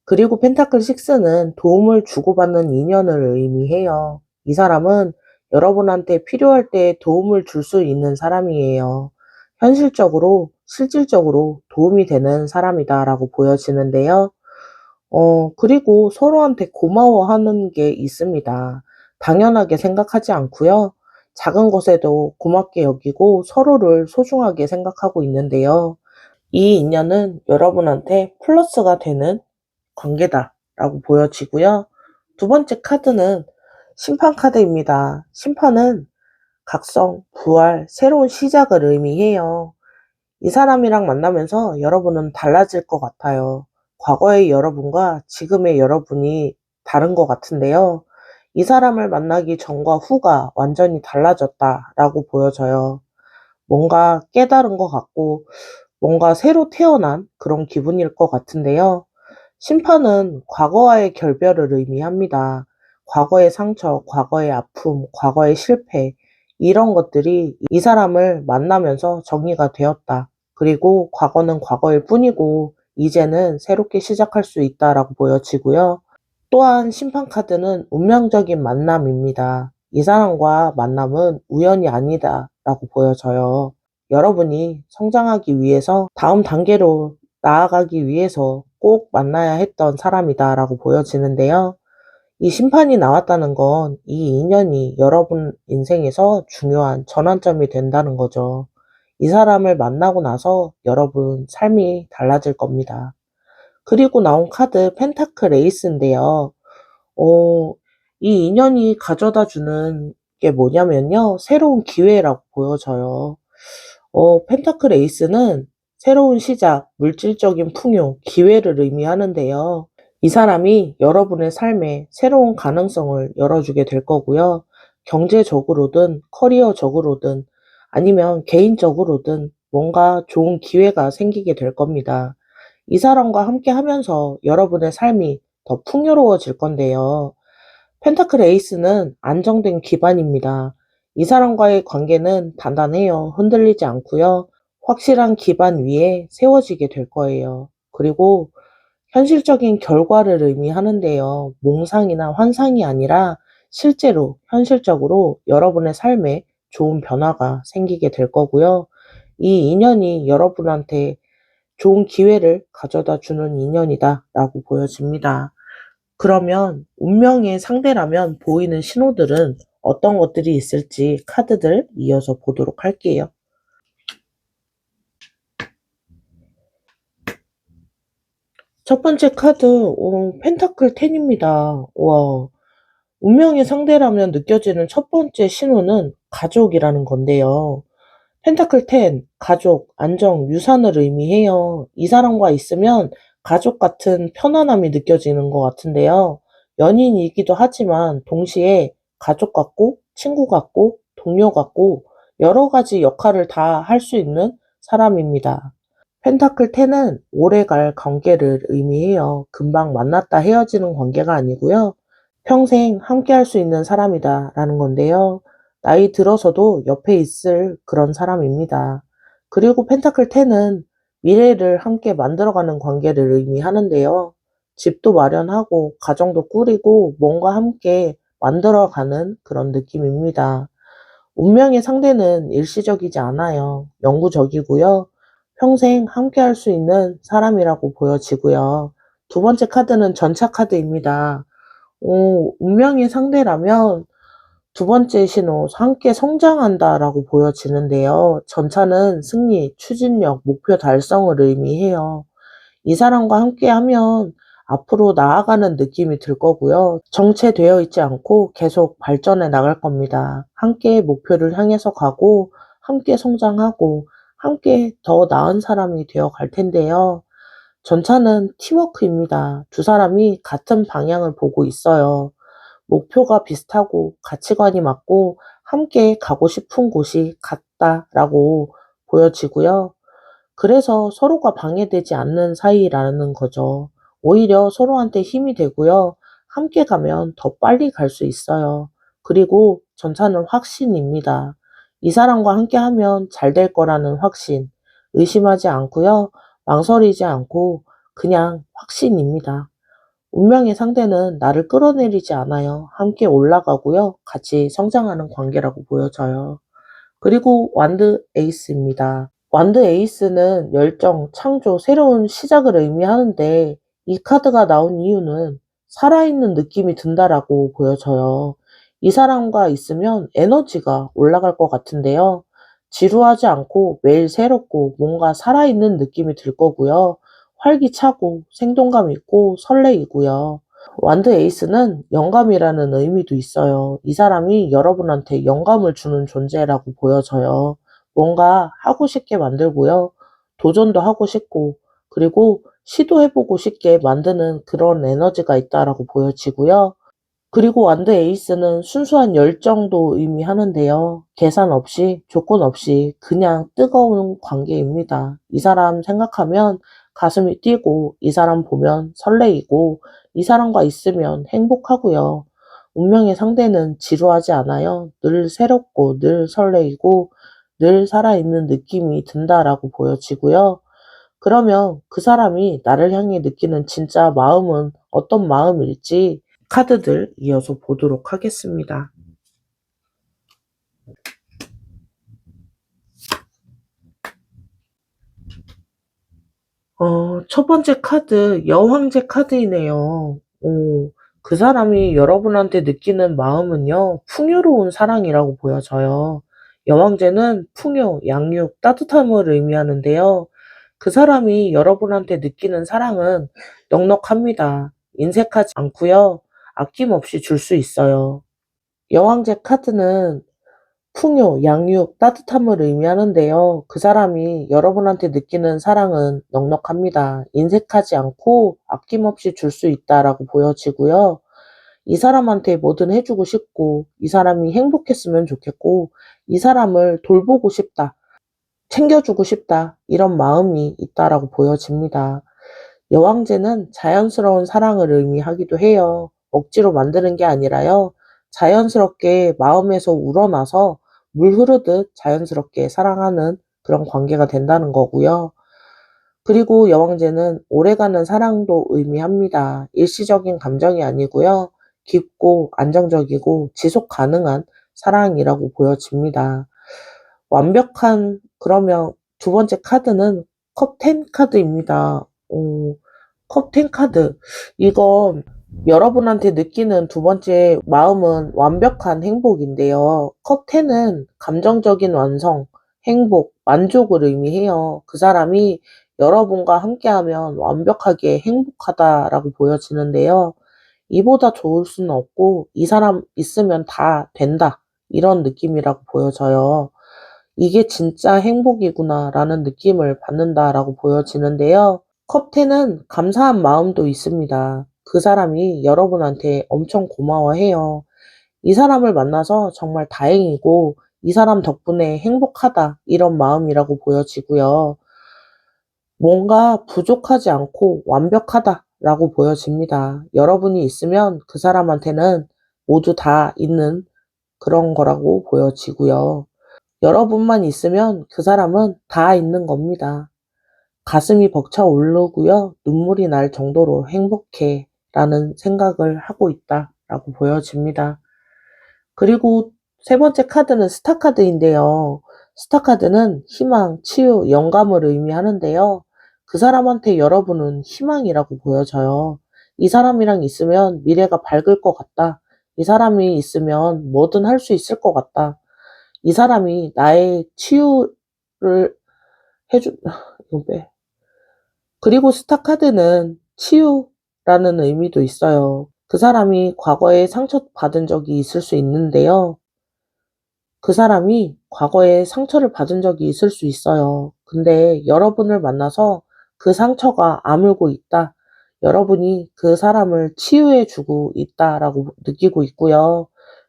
그리고 펜타클 6는 도움을 주고받는 인연을 의미해요. 이 사람은 여러분한테 필요할 때 도움을 줄 수 있는 사람이에요. 현실적으로, 실질적으로 도움이 되는 사람이다라고 보여지는데요. 그리고 서로한테 고마워하는 게 있습니다. 당연하게 생각하지 않고요. 작은 것에도 고맙게 여기고 서로를 소중하게 생각하고 있는데요. 이 인연은 여러분한테 플러스가 되는 관계다라고 보여지고요. 두 번째 카드는 심판 카드입니다. 심판은 각성, 부활, 새로운 시작을 의미해요. 이 사람이랑 만나면서 여러분은 달라질 것 같아요. 과거의 여러분과 지금의 여러분이 다른 것 같은데요. 이 사람을 만나기 전과 후가 완전히 달라졌다라고 보여져요. 뭔가 깨달은 것 같고, 뭔가 새로 태어난 그런 기분일 것 같은데요. 심판은 과거와의 결별을 의미합니다. 과거의 상처, 과거의 아픔, 과거의 실패, 이런 것들이 이 사람을 만나면서 정리가 되었다. 그리고 과거는 과거일 뿐이고, 이제는 새롭게 시작할 수 있다라고 보여지고요. 또한 심판 카드는 운명적인 만남입니다. 이 사람과 만남은 우연이 아니다라고 보여져요. 여러분이 성장하기 위해서 다음 단계로 나아가기 위해서 꼭 만나야 했던 사람이다라고 보여지는데요. 이 심판이 나왔다는 건 이 인연이 여러분 인생에서 중요한 전환점이 된다는 거죠. 이 사람을 만나고 나서 여러분 삶이 달라질 겁니다. 그리고 나온 카드 펜타클 에이스인데요. 어, 이 인연이 가져다 주는 게 뭐냐면요. 새로운 기회라고 보여져요. 펜타클 에이스는 새로운 시작, 물질적인 풍요, 기회를 의미하는데요. 이 사람이 여러분의 삶에 새로운 가능성을 열어주게 될 거고요. 경제적으로든 커리어적으로든 아니면 개인적으로든 뭔가 좋은 기회가 생기게 될 겁니다. 이 사람과 함께 하면서 여러분의 삶이 더 풍요로워질 건데요. 펜타클 에이스는 안정된 기반입니다. 이 사람과의 관계는 단단해요. 흔들리지 않고요. 확실한 기반 위에 세워지게 될 거예요. 그리고 현실적인 결과를 의미하는데요. 몽상이나 환상이 아니라 실제로 현실적으로 여러분의 삶에 좋은 변화가 생기게 될 거고요. 이 인연이 여러분한테 좋은 기회를 가져다 주는 인연이다라고 보여집니다. 그러면 운명의 상대라면 보이는 신호들은 어떤 것들이 있을지 카드들 이어서 보도록 할게요. 첫 번째 카드, 펜타클 10입니다. 와, 운명의 상대라면 느껴지는 첫 번째 신호는 가족이라는 건데요. 펜타클 10, 가족, 안정, 유산을 의미해요. 이 사람과 있으면 가족 같은 편안함이 느껴지는 것 같은데요. 연인이기도 하지만 동시에 가족 같고, 친구 같고, 동료 같고, 여러 가지 역할을 다 할 수 있는 사람입니다. 펜타클 10은 오래갈 관계를 의미해요. 금방 만났다 헤어지는 관계가 아니고요. 평생 함께 할 수 있는 사람이다 라는 건데요. 나이 들어서도 옆에 있을 그런 사람입니다. 그리고 펜타클 10은 미래를 함께 만들어가는 관계를 의미하는데요. 집도 마련하고 가정도 꾸리고 뭔가 함께 만들어가는 그런 느낌입니다. 운명의 상대는 일시적이지 않아요. 영구적이고요. 평생 함께 할 수 있는 사람이라고 보여지고요. 두 번째 카드는 전차 카드입니다. 운명의 상대라면 두 번째 신호, 함께 성장한다라고 보여지는데요. 전차는 승리, 추진력, 목표 달성을 의미해요. 이 사람과 함께하면 앞으로 나아가는 느낌이 들 거고요. 정체되어 있지 않고 계속 발전해 나갈 겁니다. 함께 목표를 향해서 가고, 함께 성장하고, 함께 더 나은 사람이 되어 갈 텐데요. 전차는 팀워크입니다. 두 사람이 같은 방향을 보고 있어요. 목표가 비슷하고 가치관이 맞고 함께 가고 싶은 곳이 같다라고 보여지고요. 그래서 서로가 방해되지 않는 사이라는 거죠. 오히려 서로한테 힘이 되고요. 함께 가면 더 빨리 갈 수 있어요. 그리고 전차는 확신입니다. 이 사람과 함께 하면 잘 될 거라는 확신. 의심하지 않고요. 망설이지 않고 그냥 확신입니다. 운명의 상대는 나를 끌어내리지 않아요. 함께 올라가고요. 같이 성장하는 관계라고 보여져요. 그리고 완드 에이스입니다. 완드 에이스는 열정, 창조, 새로운 시작을 의미하는데 이 카드가 나온 이유는 살아있는 느낌이 든다라고 보여져요. 이 사람과 있으면 에너지가 올라갈 것 같은데요. 지루하지 않고 매일 새롭고 뭔가 살아있는 느낌이 들 거고요. 활기차고 생동감 있고 설레이고요. 완드 에이스는 영감이라는 의미도 있어요. 이 사람이 여러분한테 영감을 주는 존재라고 보여져요. 뭔가 하고 싶게 만들고요. 도전도 하고 싶고, 그리고 시도해보고 싶게 만드는 그런 에너지가 있다라고 보여지고요. 그리고 완드 에이스는 순수한 열정도 의미하는데요. 계산 없이, 조건 없이 그냥 뜨거운 관계입니다. 이 사람 생각하면 가슴이 뛰고, 이 사람 보면 설레이고, 이 사람과 있으면 행복하고요. 운명의 상대는 지루하지 않아요. 늘 새롭고, 늘 설레이고, 늘 살아있는 느낌이 든다라고 보여지고요. 그러면 그 사람이 나를 향해 느끼는 진짜 마음은 어떤 마음일지 카드들 이어서 보도록 하겠습니다. 첫 번째 카드, 여왕제 카드이네요. 그 사람이 여러분한테 느끼는 마음은요, 풍요로운 사랑이라고 보여져요. 여왕제는 풍요, 양육, 따뜻함을 의미하는데요. 그 사람이 여러분한테 느끼는 사랑은 넉넉합니다. 인색하지 않고요. 아낌없이 줄 수 있어요. 여왕제 카드는 풍요, 양육, 따뜻함을 의미하는데요. 그 사람이 여러분한테 느끼는 사랑은 넉넉합니다. 인색하지 않고 아낌없이 줄 수 있다라고 보여지고요. 이 사람한테 뭐든 해주고 싶고, 이 사람이 행복했으면 좋겠고, 이 사람을 돌보고 싶다, 챙겨주고 싶다, 이런 마음이 있다라고 보여집니다. 여왕제는 자연스러운 사랑을 의미하기도 해요. 억지로 만드는 게 아니라요. 자연스럽게 마음에서 우러나서 물 흐르듯 자연스럽게 사랑하는 그런 관계가 된다는 거고요. 그리고 여왕제는 오래가는 사랑도 의미합니다. 일시적인 감정이 아니고요. 깊고 안정적이고 지속 가능한 사랑이라고 보여집니다. 완벽한, 그러면 두 번째 카드는 컵 10 카드입니다. 컵 10 카드. 이건 여러분한테 느끼는 두 번째 마음은 완벽한 행복인데요. 컵 10은 감정적인 완성, 행복, 만족을 의미해요. 그 사람이 여러분과 함께하면 완벽하게 행복하다라고 보여지는데요. 이보다 좋을 수는 없고, 이 사람 있으면 다 된다. 이런 느낌이라고 보여져요. 이게 진짜 행복이구나라는 느낌을 받는다라고 보여지는데요. 컵10은 감사한 마음도 있습니다. 그 사람이 여러분한테 엄청 고마워해요. 이 사람을 만나서 정말 다행이고, 이 사람 덕분에 행복하다, 이런 마음이라고 보여지고요. 뭔가 부족하지 않고 완벽하다, 라고 보여집니다. 여러분이 있으면 그 사람한테는 모두 다 있는 그런 거라고 보여지고요. 여러분만 있으면 그 사람은 다 있는 겁니다. 가슴이 벅차 오르고요. 눈물이 날 정도로 행복해 라는 생각을 하고 있다 라고 보여집니다. 그리고 세 번째 카드는 스타 카드인데요. 스타 카드는 희망, 치유, 영감을 의미하는데요. 그 사람한테 여러분은 희망이라고 보여져요. 이 사람이랑 있으면 미래가 밝을 것 같다. 이 사람이 있으면 뭐든 할 수 있을 것 같다. 이 사람이 나의 치유를 해주, 이거 빼. 그리고 스타 카드는 치유라는 의미도 있어요. 그 사람이 과거에 상처받은 적이 있을 수 있는데요. 그 사람이 과거에 상처를 받은 적이 있을 수 있어요. 근데 여러분을 만나서 그 상처가 아물고 있다. 여러분이 그 사람을 치유해주고 있다라고 느끼고 있고요.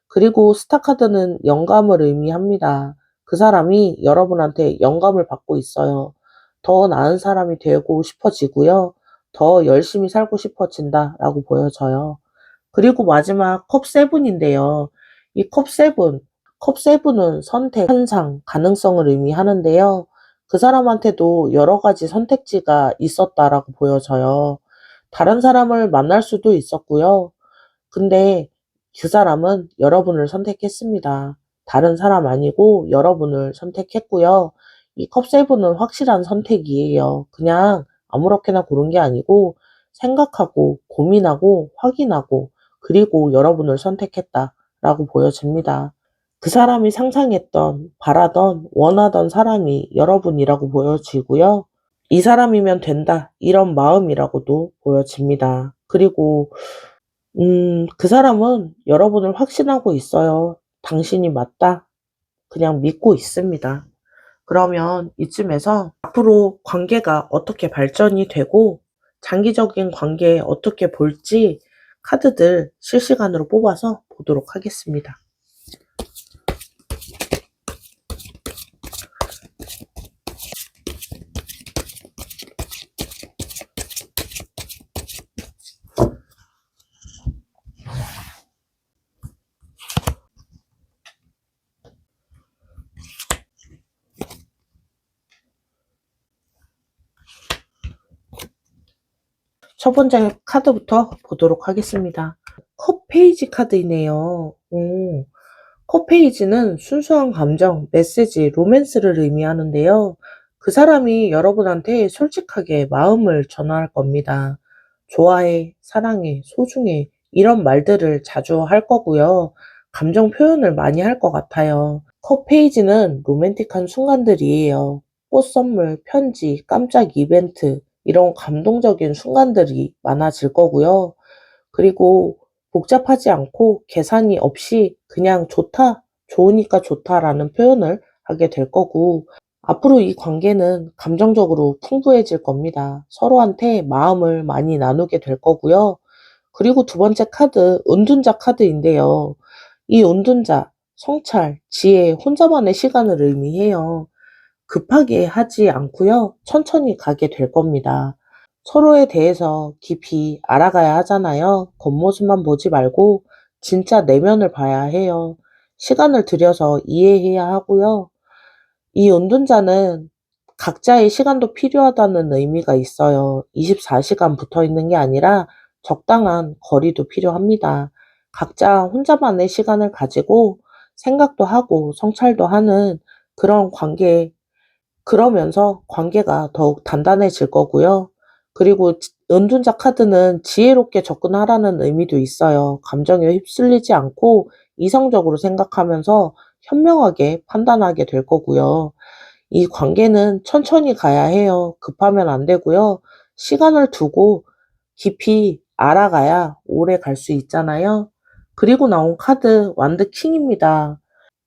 그리고 스타카드는 영감을 의미합니다. 그 사람이 여러분한테 영감을 받고 있어요. 더 나은 사람이 되고 싶어지고요. 더 열심히 살고 싶어진다라고 보여져요. 그리고 마지막 컵7인데요. 이 컵7은 선택, 환상, 가능성을 의미하는데요. 그 사람한테도 여러 가지 선택지가 있었다라고 보여져요. 다른 사람을 만날 수도 있었고요. 근데 그 사람은 여러분을 선택했습니다. 다른 사람 아니고 여러분을 선택했고요. 이 컵7은 확실한 선택이에요. 그냥 아무렇게나 고른 게 아니고 생각하고 고민하고 확인하고 그리고 여러분을 선택했다라고 보여집니다. 그 사람이 상상했던, 바라던, 원하던 사람이 여러분이라고 보여지고요. 이 사람이면 된다, 이런 마음이라고도 보여집니다. 그리고 그 사람은 여러분을 확신하고 있어요. 당신이 맞다. 그냥 믿고 있습니다. 그러면 이쯤에서 앞으로 관계가 어떻게 발전이 되고 장기적인 관계에 어떻게 볼지 카드들 실시간으로 뽑아서 보도록 하겠습니다. 첫 번째 카드부터 보도록 하겠습니다. 컵 페이지 카드이네요. 컵 페이지는 순수한 감정, 메시지, 로맨스를 의미하는데요. 그 사람이 여러분한테 솔직하게 마음을 전할 겁니다. 좋아해, 사랑해, 소중해 이런 말들을 자주 할 거고요. 감정 표현을 많이 할 것 같아요. 컵 페이지는 로맨틱한 순간들이에요. 꽃 선물, 편지, 깜짝 이벤트 이런 감동적인 순간들이 많아질 거고요. 그리고 복잡하지 않고 계산이 없이 그냥 좋다, 좋으니까 좋다라는 표현을 하게 될 거고, 앞으로 이 관계는 감정적으로 풍부해질 겁니다. 서로한테 마음을 많이 나누게 될 거고요. 그리고 두 번째 카드, 은둔자 카드인데요. 이 은둔자, 성찰, 지혜, 혼자만의 시간을 의미해요. 급하게 하지 않고요. 천천히 가게 될 겁니다. 서로에 대해서 깊이 알아가야 하잖아요. 겉모습만 보지 말고 진짜 내면을 봐야 해요. 시간을 들여서 이해해야 하고요. 이 은둔자는 각자의 시간도 필요하다는 의미가 있어요. 24시간 붙어 있는 게 아니라 적당한 거리도 필요합니다. 각자 혼자만의 시간을 가지고 생각도 하고 성찰도 하는 그런 관계, 그러면서 관계가 더욱 단단해질 거고요. 그리고 은둔자 카드는 지혜롭게 접근하라는 의미도 있어요. 감정에 휩쓸리지 않고 이성적으로 생각하면서 현명하게 판단하게 될 거고요. 이 관계는 천천히 가야 해요. 급하면 안 되고요. 시간을 두고 깊이 알아가야 오래 갈 수 있잖아요. 그리고 나온 카드 완드 킹입니다.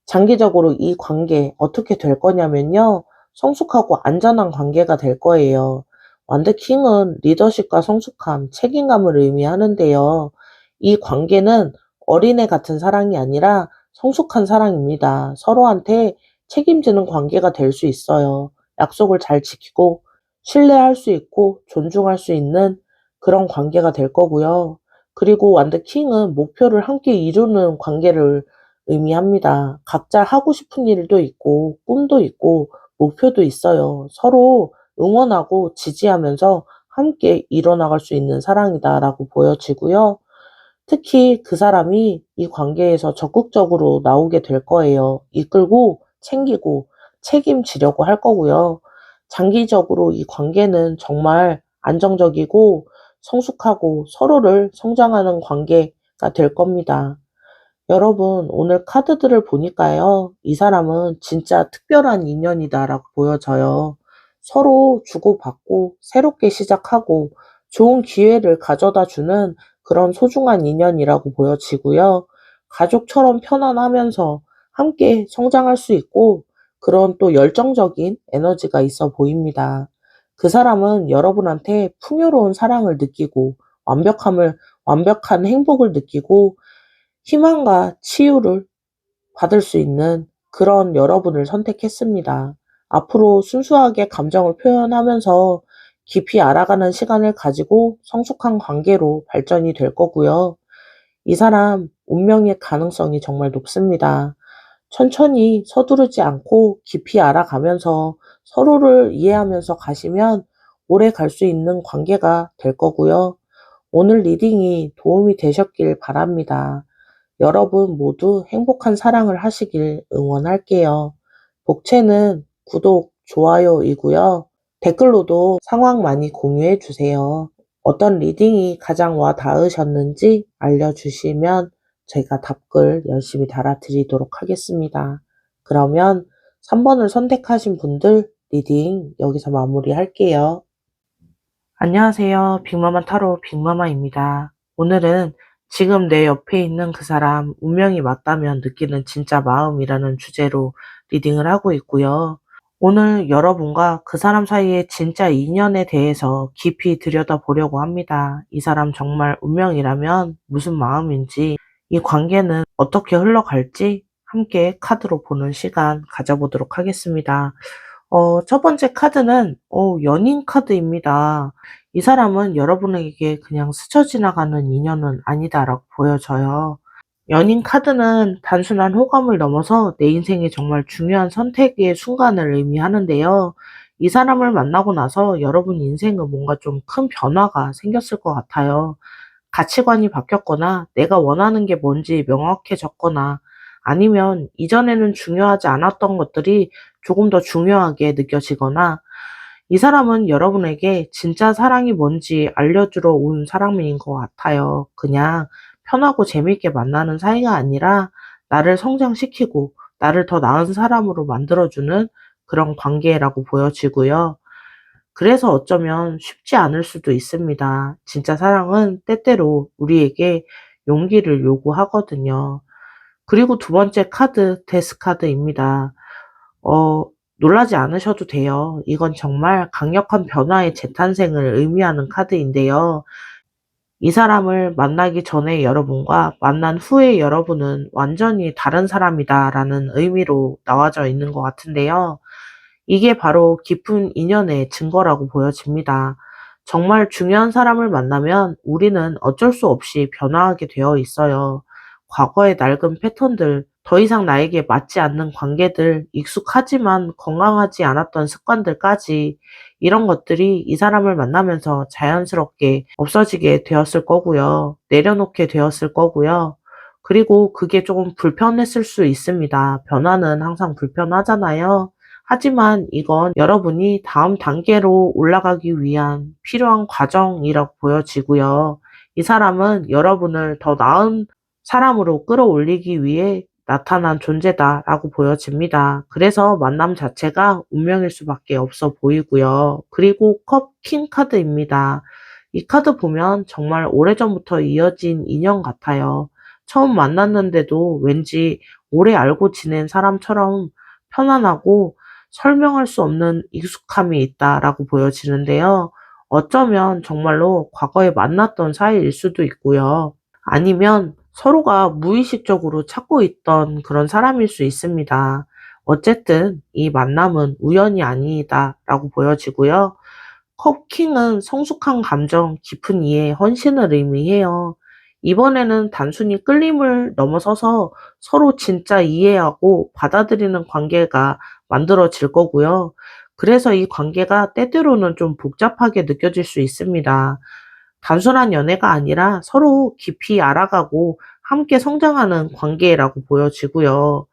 장기적으로 이 관계 어떻게 될 거냐면요. 성숙하고 안전한 관계가 될 거예요. 완드킹은 리더십과 성숙함, 책임감을 의미하는데요. 이 관계는 어린애 같은 사랑이 아니라 성숙한 사랑입니다. 서로한테 책임지는 관계가 될 수 있어요. 약속을 잘 지키고 신뢰할 수 있고 존중할 수 있는 그런 관계가 될 거고요. 그리고 완드 킹은 목표를 함께 이루는 관계를 의미합니다. 각자 하고 싶은 일도 있고 꿈도 있고 목표도 있어요. 서로 응원하고 지지하면서 함께 이뤄나갈 수 있는 사랑이다라고 보여지고요. 특히 그 사람이 이 관계에서 적극적으로 나오게 될 거예요. 이끌고 챙기고 책임지려고 할 거고요. 장기적으로 이 관계는 정말 안정적이고 성숙하고 서로를 성장하는 관계가 될 겁니다. 여러분, 오늘 카드들을 보니까요, 이 사람은 진짜 특별한 인연이다라고 보여져요. 서로 주고받고 새롭게 시작하고 좋은 기회를 가져다 주는 그런 소중한 인연이라고 보여지고요. 가족처럼 편안하면서 함께 성장할 수 있고 그런 또 열정적인 에너지가 있어 보입니다. 그 사람은 여러분한테 풍요로운 사랑을 느끼고 완벽한 행복을 느끼고 희망과 치유를 받을 수 있는 그런 여러분을 선택했습니다. 앞으로 순수하게 감정을 표현하면서 깊이 알아가는 시간을 가지고 성숙한 관계로 발전이 될 거고요. 이 사람 운명의 가능성이 정말 높습니다. 천천히 서두르지 않고 깊이 알아가면서 서로를 이해하면서 가시면 오래 갈 수 있는 관계가 될 거고요. 오늘 리딩이 도움이 되셨길 바랍니다. 여러분 모두 행복한 사랑을 하시길 응원할게요. 복채는 구독, 좋아요이고요. 댓글로도 상황 많이 공유해 주세요. 어떤 리딩이 가장 와 닿으셨는지 알려주시면 제가 답글 열심히 달아드리도록 하겠습니다. 그러면 3번을 선택하신 분들 리딩 여기서 마무리할게요. 안녕하세요. 빅마마 타로 빅마마입니다. 오늘은 지금 내 옆에 있는 그 사람 운명이 맞다면 느끼는 진짜 마음이라는 주제로 리딩을 하고 있고요. 오늘 여러분과 그 사람 사이의 진짜 인연에 대해서 깊이 들여다보려고 합니다. 이 사람 정말 운명이라면 무슨 마음인지, 이 관계는 어떻게 흘러갈지 함께 카드로 보는 시간 가져보도록 하겠습니다. 첫 번째 카드는 연인 카드입니다. 이 사람은 여러분에게 그냥 스쳐 지나가는 인연은 아니다라고 보여져요. 연인 카드는 단순한 호감을 넘어서 내 인생에 정말 중요한 선택의 순간을 의미하는데요. 이 사람을 만나고 나서 여러분 인생은 뭔가 좀 큰 변화가 생겼을 것 같아요. 가치관이 바뀌었거나 내가 원하는 게 뭔지 명확해졌거나 아니면 이전에는 중요하지 않았던 것들이 조금 더 중요하게 느껴지거나 이 사람은 여러분에게 진짜 사랑이 뭔지 알려주러 온 사람인 것 같아요. 그냥 편하고 재밌게 만나는 사이가 아니라 나를 성장시키고 나를 더 나은 사람으로 만들어주는 그런 관계라고 보여지고요. 그래서 어쩌면 쉽지 않을 수도 있습니다. 진짜 사랑은 때때로 우리에게 용기를 요구하거든요. 그리고 두 번째 카드, 데스 카드입니다. 어, 놀라지 않으셔도 돼요. 이건 정말 강력한 변화의 재탄생을 의미하는 카드인데요. 이 사람을 만나기 전에 여러분과 만난 후에 여러분은 완전히 다른 사람이다라는 의미로 나와져 있는 것 같은데요. 이게 바로 깊은 인연의 증거라고 보여집니다. 정말 중요한 사람을 만나면 우리는 어쩔 수 없이 변화하게 되어 있어요. 과거의 낡은 패턴들, 더 이상 나에게 맞지 않는 관계들, 익숙하지만 건강하지 않았던 습관들까지 이런 것들이 이 사람을 만나면서 자연스럽게 없어지게 되었을 거고요. 내려놓게 되었을 거고요. 그리고 그게 조금 불편했을 수 있습니다. 변화는 항상 불편하잖아요. 하지만 이건 여러분이 다음 단계로 올라가기 위한 필요한 과정이라고 보여지고요. 이 사람은 여러분을 더 나은 사람으로 끌어올리기 위해 나타난 존재다라고 보여집니다. 그래서 만남 자체가 운명일 수밖에 없어 보이고요. 그리고 컵 킹 카드입니다. 이 카드 보면 정말 오래전부터 이어진 인연 같아요. 처음 만났는데도 왠지 오래 알고 지낸 사람처럼 편안하고 설명할 수 없는 익숙함이 있다라고 보여지는데요. 어쩌면 정말로 과거에 만났던 사이일 수도 있고요. 아니면 서로가 무의식적으로 찾고 있던 그런 사람일 수 있습니다. 어쨌든 이 만남은 우연이 아니다라고 보여지고요. 컵킹은 성숙한 감정, 깊은 이해, 헌신을 의미해요. 이번에는 단순히 끌림을 넘어서서 서로 진짜 이해하고 받아들이는 관계가 만들어질 거고요. 그래서 이 관계가 때때로는 좀 복잡하게 느껴질 수 있습니다. 단순한 연애가 아니라 서로 깊이 알아가고 함께 성장하는 관계라고 보여지고요.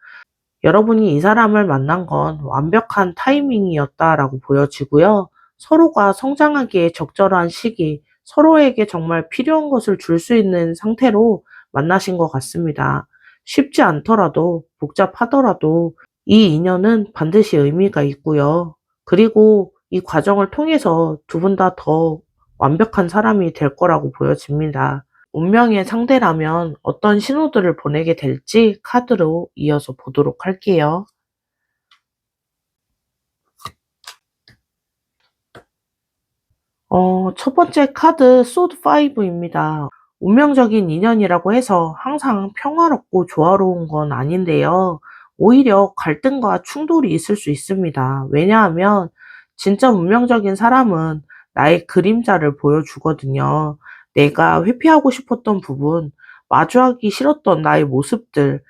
여러분이 이 사람을 만난 건 완벽한 타이밍이었다라고 보여지고요. 서로가 성장하기에 적절한 시기, 서로에게 정말 필요한 것을 줄 수 있는 상태로 만나신 것 같습니다. 쉽지 않더라도, 복잡하더라도 이 인연은 반드시 의미가 있고요. 그리고 이 과정을 통해서 두 분 다 더 완벽한 사람이 될 거라고 보여집니다. 운명의 상대라면 어떤 신호들을 보내게 될지 카드로 이어서 보도록 할게요. 첫 번째 카드 소드 5입니다. 운명적인 인연이라고 해서 항상 평화롭고 조화로운 건 아닌데요. 오히려 갈등과 충돌이 있을 수 있습니다. 왜냐하면 진짜 운명적인 사람은 나의 그림자를 보여주거든요. 내가 회피하고 싶었던 부분, 마주하기 싫었던 나의 모습들,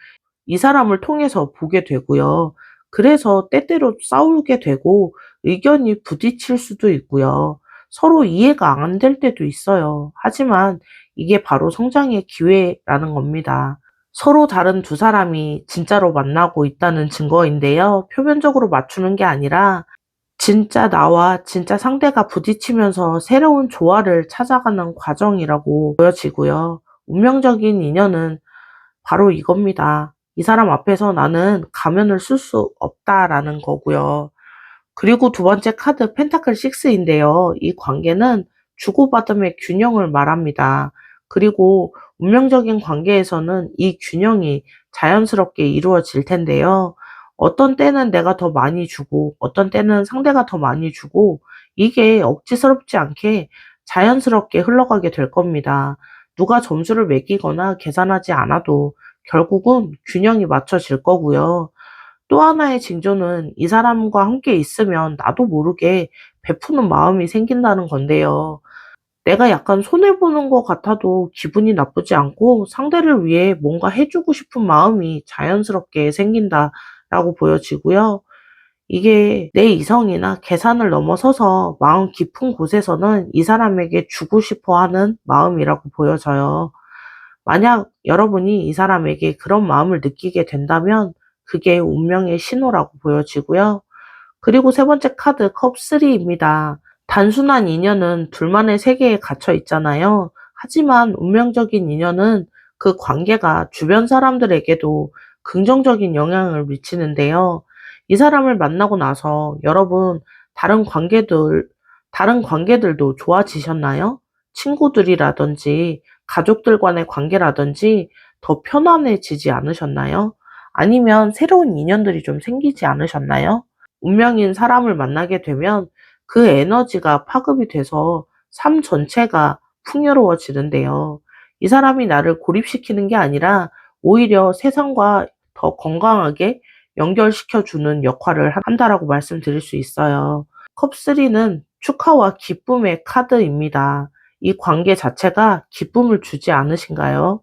이 사람을 통해서 보게 되고요. 그래서 때때로 싸우게 되고 의견이 부딪힐 수도 있고요. 서로 이해가 안 될 때도 있어요. 하지만 이게 바로 성장의 기회라는 겁니다. 서로 다른 두 사람이 진짜로 만나고 있다는 증거인데요. 표면적으로 맞추는 게 아니라 진짜 나와 진짜 상대가 부딪히면서 새로운 조화를 찾아가는 과정이라고 보여지고요. 운명적인 인연은 바로 이겁니다. 이 사람 앞에서 나는 가면을 쓸 수 없다라는 거고요. 그리고 두 번째 카드 펜타클 6인데요. 이 관계는 주고받음의 균형을 말합니다. 그리고 운명적인 관계에서는 이 균형이 자연스럽게 이루어질 텐데요. 어떤 때는 내가 더 많이 주고, 어떤 때는 상대가 더 많이 주고, 이게 억지스럽지 않게 자연스럽게 흘러가게 될 겁니다. 누가 점수를 매기거나 계산하지 않아도 결국은 균형이 맞춰질 거고요. 또 하나의 징조는 이 사람과 함께 있으면 나도 모르게 베푸는 마음이 생긴다는 건데요. 내가 약간 손해보는 것 같아도 기분이 나쁘지 않고 상대를 위해 뭔가 해주고 싶은 마음이 자연스럽게 생긴다라고 보여지고요. 이게 내 이성이나 계산을 넘어서서 마음 깊은 곳에서는 이 사람에게 주고 싶어 하는 마음이라고 보여져요. 만약 여러분이 이 사람에게 그런 마음을 느끼게 된다면 그게 운명의 신호라고 보여지고요. 그리고 세 번째 카드 컵 3입니다. 단순한 인연은 둘만의 세계에 갇혀 있잖아요. 하지만 운명적인 인연은 그 관계가 주변 사람들에게도 긍정적인 영향을 미치는데요. 이 사람을 만나고 나서 여러분 다른 관계들, 다른 관계들도 좋아지셨나요? 친구들이라든지 가족들 간의 관계라든지 더 편안해지지 않으셨나요? 아니면 새로운 인연들이 좀 생기지 않으셨나요? 운명인 사람을 만나게 되면 그 에너지가 파급이 돼서 삶 전체가 풍요로워지는데요. 이 사람이 나를 고립시키는 게 아니라 오히려 세상과 더 건강하게 연결시켜 주는 역할을 한다라고 말씀드릴 수 있어요. 컵3는 축하와 기쁨의 카드입니다. 이 관계 자체가 기쁨을 주지 않으신가요?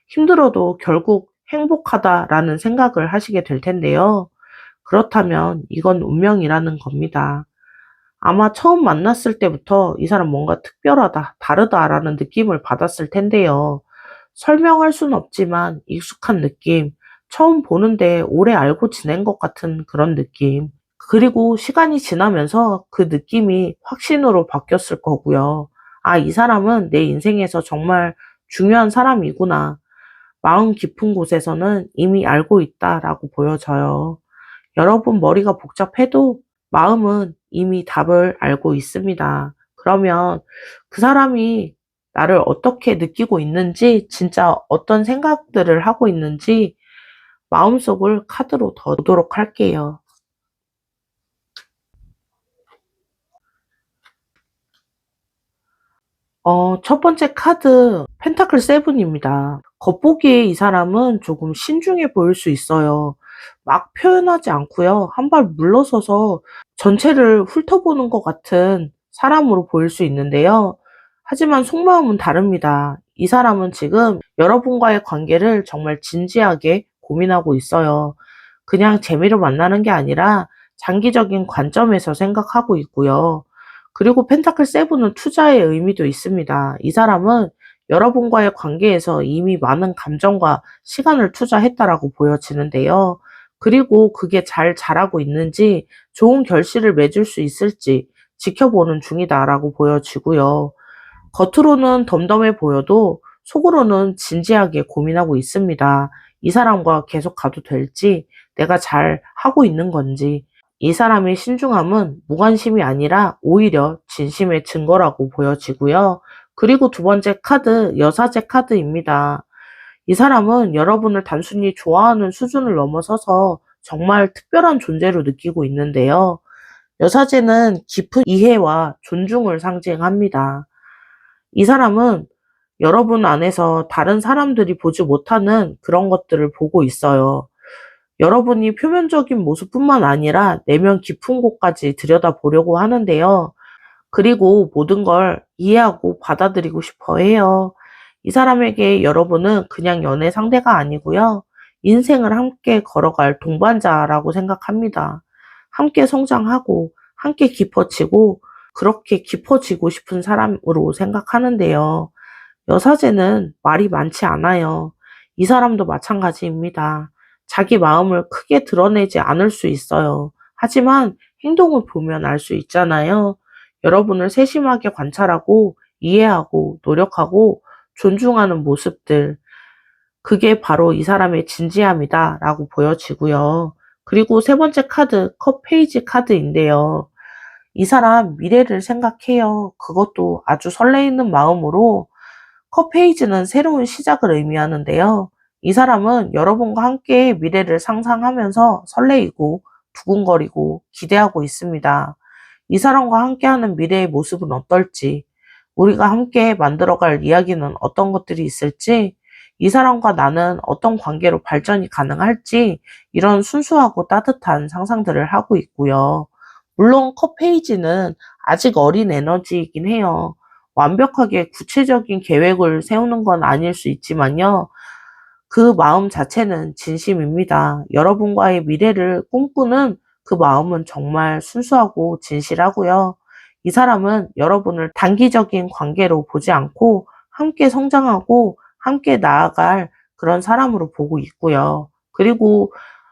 힘들어도 결국 행복하다라는 생각을 하시게 될 텐데요. 그렇다면 이건 운명이라는 겁니다. 아마 처음 만났을 때부터 이 사람 뭔가 특별하다, 다르다라는 느낌을 받았을 텐데요. 설명할 수는 없지만 익숙한 느낌, 처음 보는데 오래 알고 지낸 것 같은 그런 느낌. 그리고 시간이 지나면서 그 느낌이 확신으로 바뀌었을 거고요. 아, 이 사람은 내 인생에서 정말 중요한 사람이구나. 마음 깊은 곳에서는 이미 알고 있다라고 보여져요. 여러분 머리가 복잡해도 마음은 이미 답을 알고 있습니다. 그러면 그 사람이 나를 어떻게 느끼고 있는지, 진짜 어떤 생각들을 하고 있는지 마음속을 카드로 더 보도록 할게요. 첫 번째 카드 펜타클 7입니다. 겉보기에 이 사람은 조금 신중해 보일 수 있어요. 막 표현하지 않고요. 한 발 물러서서 전체를 훑어보는 것 같은 사람으로 보일 수 있는데요. 하지만 속마음은 다릅니다. 이 사람은 지금 여러분과의 관계를 정말 진지하게 고민하고 있어요. 그냥 재미로 만나는 게 아니라 장기적인 관점에서 생각하고 있고요. 그리고 펜타클 세븐은 투자의 의미도 있습니다. 이 사람은 여러분과의 관계에서 이미 많은 감정과 시간을 투자했다라고 보여지는데요. 그리고 그게 잘 자라고 있는지 좋은 결실을 맺을 수 있을지 지켜보는 중이다라고 보여지고요. 겉으로는 덤덤해 보여도 속으로는 진지하게 고민하고 있습니다. 이 사람과 계속 가도 될지, 내가 잘 하고 있는 건지. 이 사람의 신중함은 무관심이 아니라 오히려 진심의 증거라고 보여지고요. 그리고 두 번째 카드, 여사제 카드입니다. 이 사람은 여러분을 단순히 좋아하는 수준을 넘어서서 정말 특별한 존재로 느끼고 있는데요. 여사제는 깊은 이해와 존중을 상징합니다. 이 사람은 여러분 안에서 다른 사람들이 보지 못하는 그런 것들을 보고 있어요. 여러분이 표면적인 모습뿐만 아니라 내면 깊은 곳까지 들여다보려고 하는데요. 그리고 모든 걸 이해하고 받아들이고 싶어 해요. 이 사람에게 여러분은 그냥 연애 상대가 아니고요. 인생을 함께 걸어갈 동반자라고 생각합니다. 함께 성장하고 함께 깊어지고 그렇게 깊어지고 싶은 사람으로 생각하는데요. 여사제는 말이 많지 않아요. 이 사람도 마찬가지입니다. 자기 마음을 크게 드러내지 않을 수 있어요. 하지만 행동을 보면 알 수 있잖아요. 여러분을 세심하게 관찰하고 이해하고 노력하고 존중하는 모습들. 그게 바로 이 사람의 진지함이다 라고 보여지고요. 그리고 세 번째 카드, 컵 페이지 카드인데요. 이 사람 미래를 생각해요. 그것도 아주 설레이는 마음으로. 컵 페이지는 새로운 시작을 의미하는데요. 이 사람은 여러분과 함께 미래를 상상하면서 설레이고 두근거리고 기대하고 있습니다. 이 사람과 함께하는 미래의 모습은 어떨지, 우리가 함께 만들어갈 이야기는 어떤 것들이 있을지, 이 사람과 나는 어떤 관계로 발전이 가능할지, 이런 순수하고 따뜻한 상상들을 하고 있고요. 물론 컵 페이지는 아직 어린 에너지이긴 해요. 완벽하게 구체적인 계획을 세우는 건 아닐 수 있지만요. 그 마음 자체는 진심입니다. 여러분과의 미래를 꿈꾸는 그 마음은 정말 순수하고 진실하고요. 이 사람은 여러분을 단기적인 관계로 보지 않고 함께 성장하고 함께 나아갈 그런 사람으로 보고 있고요. 그리고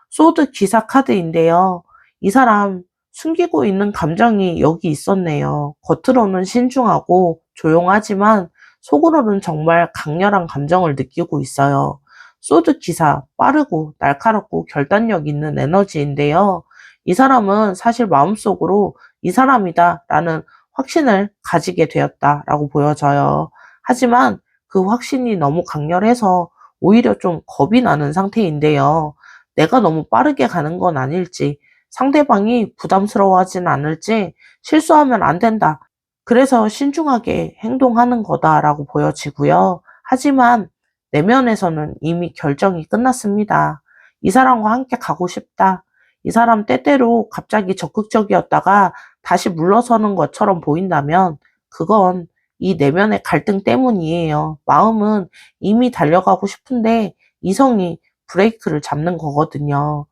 소드 기사 카드인데요. 이 사람 숨기고 있는 감정이 여기 있었네요. 겉으로는 신중하고 조용하지만 속으로는 정말 강렬한 감정을 느끼고 있어요. 소드 기사, 빠르고 날카롭고 결단력 있는 에너지인데요. 이 사람은 사실 마음속으로 이 사람이다 라는 확신을 가지게 되었다라고 보여져요. 하지만 그 확신이 너무 강렬해서 오히려 좀 겁이 나는 상태인데요. 내가 너무 빠르게 가는 건 아닐지, 상대방이 부담스러워하진 않을지, 실수하면 안 된다. 그래서 신중하게 행동하는 거다라고 보여지고요. 하지만 내면에서는 이미 결정이 끝났습니다. 이 사람과 함께 가고 싶다. 이 사람 때때로 갑자기 적극적이었다가 다시 물러서는 것처럼 보인다면 그건 이 내면의 갈등 때문이에요. 마음은 이미 달려가고 싶은데 이성이 브레이크를 잡는 거거든요.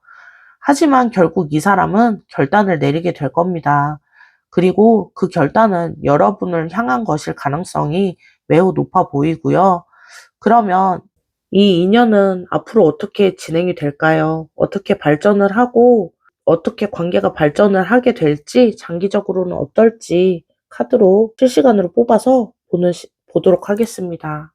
하지만 결국 이 사람은 결단을 내리게 될 겁니다. 그리고 그 결단은 여러분을 향한 것일 가능성이 매우 높아 보이고요. 그러면 이 인연은 앞으로 어떻게 진행이 될까요? 어떻게 발전을 하고 어떻게 관계가 발전을 하게 될지 장기적으로는 어떨지 카드로 실시간으로 뽑아서 보도록 하겠습니다.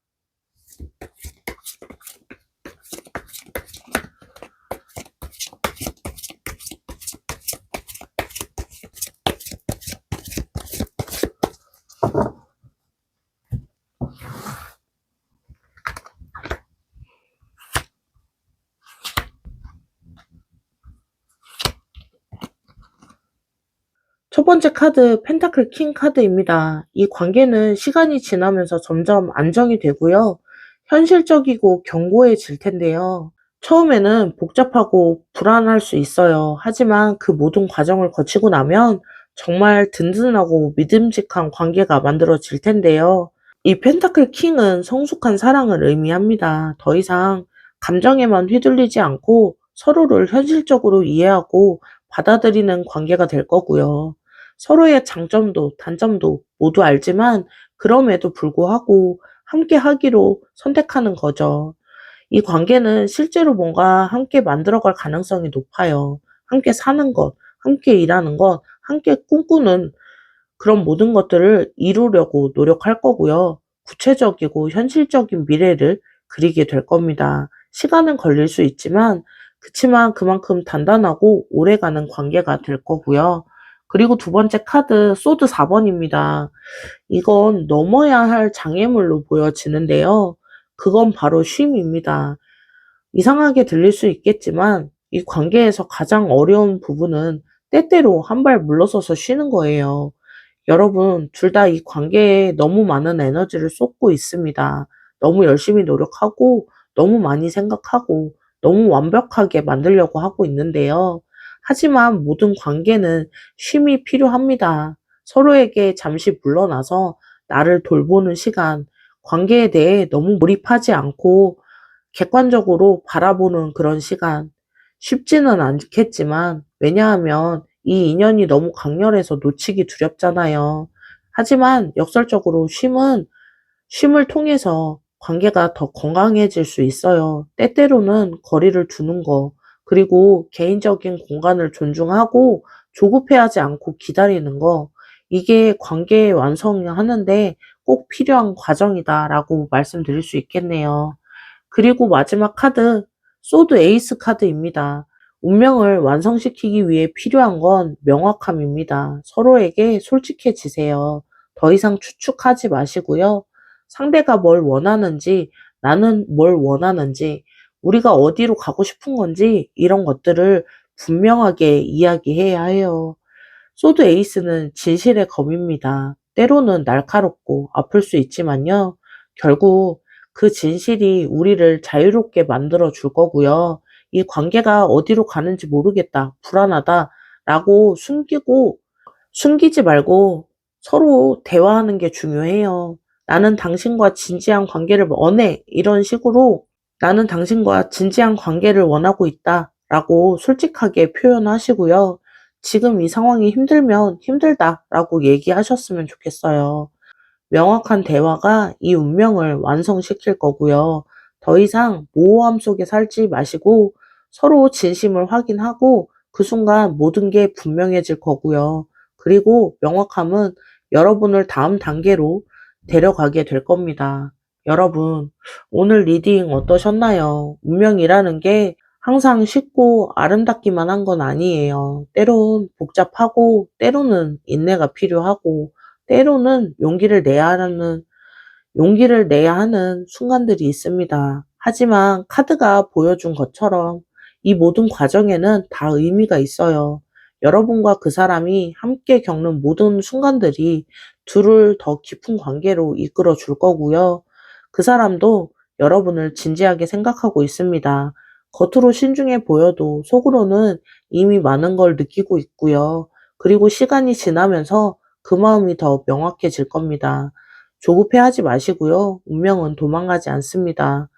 첫 번째 카드 펜타클 킹 카드입니다. 이 관계는 시간이 지나면서 점점 안정이 되고요. 현실적이고 견고해질 텐데요. 처음에는 복잡하고 불안할 수 있어요. 하지만 그 모든 과정을 거치고 나면 정말 든든하고 믿음직한 관계가 만들어질 텐데요. 이 펜타클 킹은 성숙한 사랑을 의미합니다. 더 이상 감정에만 휘둘리지 않고 서로를 현실적으로 이해하고 받아들이는 관계가 될 거고요. 서로의 장점도 단점도 모두 알지만 그럼에도 불구하고 함께 하기로 선택하는 거죠. 이 관계는 실제로 뭔가 함께 만들어갈 가능성이 높아요. 함께 사는 것, 함께 일하는 것, 함께 꿈꾸는 그런 모든 것들을 이루려고 노력할 거고요. 구체적이고 현실적인 미래를 그리게 될 겁니다. 시간은 걸릴 수 있지만, 그치만 그만큼 단단하고 오래가는 관계가 될 거고요. 그리고 두 번째 카드, 소드 4번입니다. 이건 넘어야 할 장애물로 보여지는데요. 그건 바로 쉼입니다. 이상하게 들릴 수 있겠지만 이 관계에서 가장 어려운 부분은 때때로 한 발 물러서서 쉬는 거예요. 여러분, 둘 다 이 관계에 너무 많은 에너지를 쏟고 있습니다. 너무 열심히 노력하고, 너무 많이 생각하고, 너무 완벽하게 만들려고 하고 있는데요. 하지만 모든 관계는 쉼이 필요합니다. 서로에게 잠시 물러나서 나를 돌보는 시간, 관계에 대해 너무 몰입하지 않고 객관적으로 바라보는 그런 시간. 쉽지는 않겠지만, 왜냐하면 이 인연이 너무 강렬해서 놓치기 두렵잖아요. 하지만 역설적으로 쉼을 통해서 관계가 더 건강해질 수 있어요. 때때로는 거리를 두는 거, 그리고 개인적인 공간을 존중하고 조급해하지 않고 기다리는 거, 이게 관계 완성하는데 꼭 필요한 과정이다라고 말씀드릴 수 있겠네요. 그리고 마지막 카드, 소드 에이스 카드입니다. 운명을 완성시키기 위해 필요한 건 명확함입니다. 서로에게 솔직해지세요. 더 이상 추측하지 마시고요. 상대가 뭘 원하는지, 나는 뭘 원하는지, 우리가 어디로 가고 싶은 건지, 이런 것들을 분명하게 이야기해야 해요. 소드 에이스는 진실의 검입니다. 때로는 날카롭고 아플 수 있지만요. 결국 그 진실이 우리를 자유롭게 만들어 줄 거고요. 이 관계가 어디로 가는지 모르겠다, 불안하다, 라고 숨기지 말고 서로 대화하는 게 중요해요. 나는 당신과 진지한 관계를 원해. 이런 식으로 나는 당신과 진지한 관계를 원하고 있다. 라고 솔직하게 표현하시고요. 지금 이 상황이 힘들면 힘들다. 라고 얘기하셨으면 좋겠어요. 명확한 대화가 이 운명을 완성시킬 거고요. 더 이상 모호함 속에 살지 마시고 서로 진심을 확인하고 그 순간 모든 게 분명해질 거고요. 그리고 명확함은 여러분을 다음 단계로 데려가게 될 겁니다. 여러분, 오늘 리딩 어떠셨나요? 운명이라는 게 항상 쉽고 아름답기만 한 건 아니에요. 때론 복잡하고, 때로는 인내가 필요하고, 때로는 용기를 내야 하는 순간들이 있습니다. 하지만 카드가 보여준 것처럼 이 모든 과정에는 다 의미가 있어요. 여러분과 그 사람이 함께 겪는 모든 순간들이 둘을 더 깊은 관계로 이끌어 줄 거고요. 그 사람도 여러분을 진지하게 생각하고 있습니다. 겉으로 신중해 보여도 속으로는 이미 많은 걸 느끼고 있고요. 그리고 시간이 지나면서 그 마음이 더 명확해질 겁니다. 조급해하지 마시고요. 운명은 도망가지 않습니다.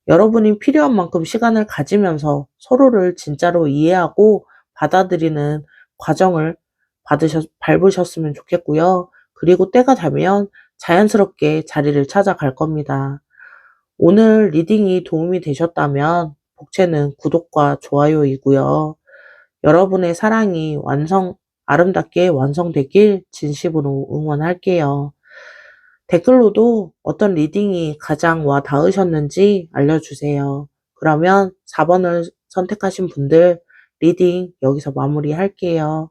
여러분이 필요한 만큼 시간을 가지면서 서로를 진짜로 이해하고 받아들이는 과정을 밟으셨으면 좋겠고요. 그리고 때가 되면 자연스럽게 자리를 찾아갈 겁니다. 오늘 리딩이 도움이 되셨다면 복채는 구독과 좋아요이고요. 여러분의 사랑이 아름답게 완성되길 진심으로 응원할게요. 댓글로도 어떤 리딩이 가장 와 닿으셨는지 알려주세요. 그러면 4번을 선택하신 분들 리딩 여기서 마무리할게요.